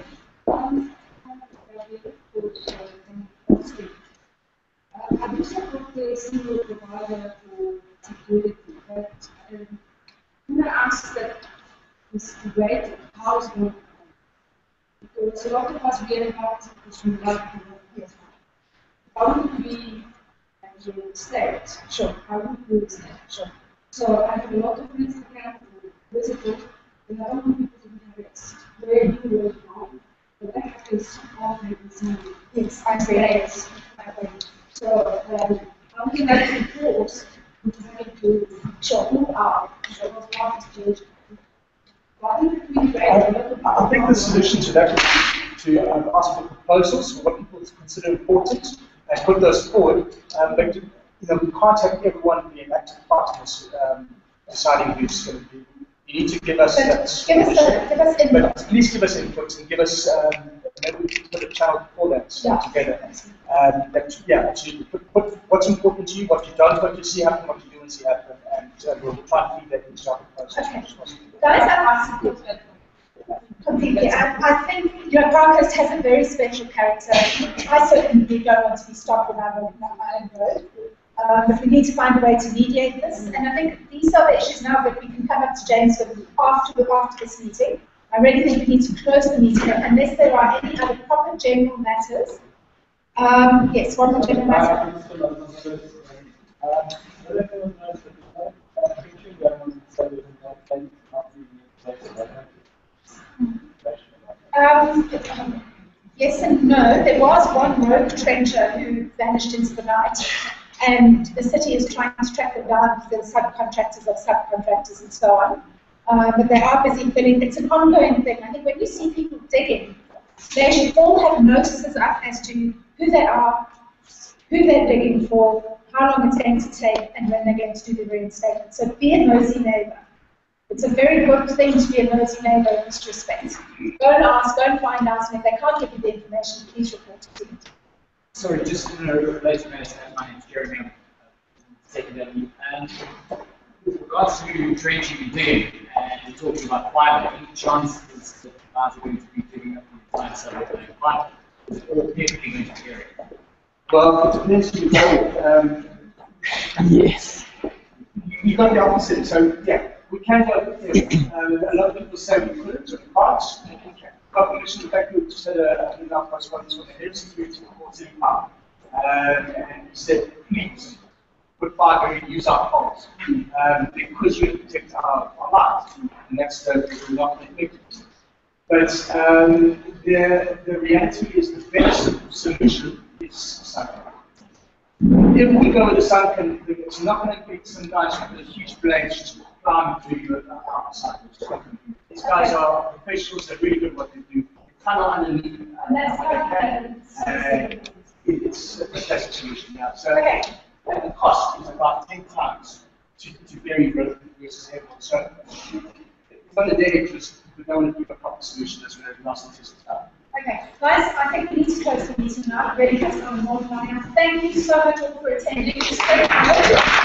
I wish I could play a single provider for security, but when I ask that this debate, how is going? Because a lot of us really have this from life to life. How would we as a state? Sure. How would we state? Sure. So I have a lot of Instagram visitors, and I don't want people to be embarrassed. Where you were from. But I have this often it's unrelated. So how can I enforce having to show who are so what's part of the
I think the solution to that would be to ask for proposals for what people consider important and put those forward. But we can't have everyone be an active part in this deciding who's going to be. You need to give us input. But please give us input and give us maybe we can put a channel for that together. Absolutely. Put what's important to you, what you don't want to see happen, what you do and see happen, and we'll try and feed that into our proposals.
Okay. Guys, I'm asking completely. I think Parkhurst has a very special character. I certainly don't want to be stopped when I'm on my own road. But we need to find a way to mediate this. And I think these are the issues now that we can come up to James with after this meeting. I really think we need to close the meeting unless there are any other proper general matters. Yes, one more general matter. Yes and no. There was one road trencher who vanished into the night, and the city is trying to track them down to the subcontractors of subcontractors and so on. But they are busy filling. It's an ongoing thing. I think when you see people digging, they should all have notices up as to who they are, who they're digging for, how long it's going to take, and when they're going to do the reinstatement. So be a nosy neighbour. It's a very good thing to be a nosy neighbour in this respect. Go and ask, go and find out, and if they can't give you the information, please report it to me.
Sorry, just in a related matter, my name is Jeremy, I'm secondary. With regards to trenching and digging, and you're talking about fibre, any chance is that guys are going to be digging up the entire suburb of fibre? Is it all perfectly going to be area?
Well, it depends who you go. Yes. You got the opposite. So, yeah, we can go with it. A lot of people say we couldn't, but we can't. Population, in fact, we just had an email correspondence from the head of security reports in Park. And he said, please, put fibre and use our poles. Because you protect our lives. And that's the not effective. But the reality is the best solution is sunken. If we go with the sunken, it's not going to get some guys with a huge blades just climb through you outside. These guys are professionals, they're really good at what they do. Tunnel underneath.
it's a fantastic solution now. So the cost is about 10 times to bury road versus everyone. So it's not a dead interest, but no one to give a proper solution as well as narcissism.
Okay, guys, I think we need to close the meeting now. It really has gone more than an hour. Thank you so much all for attending. It's great.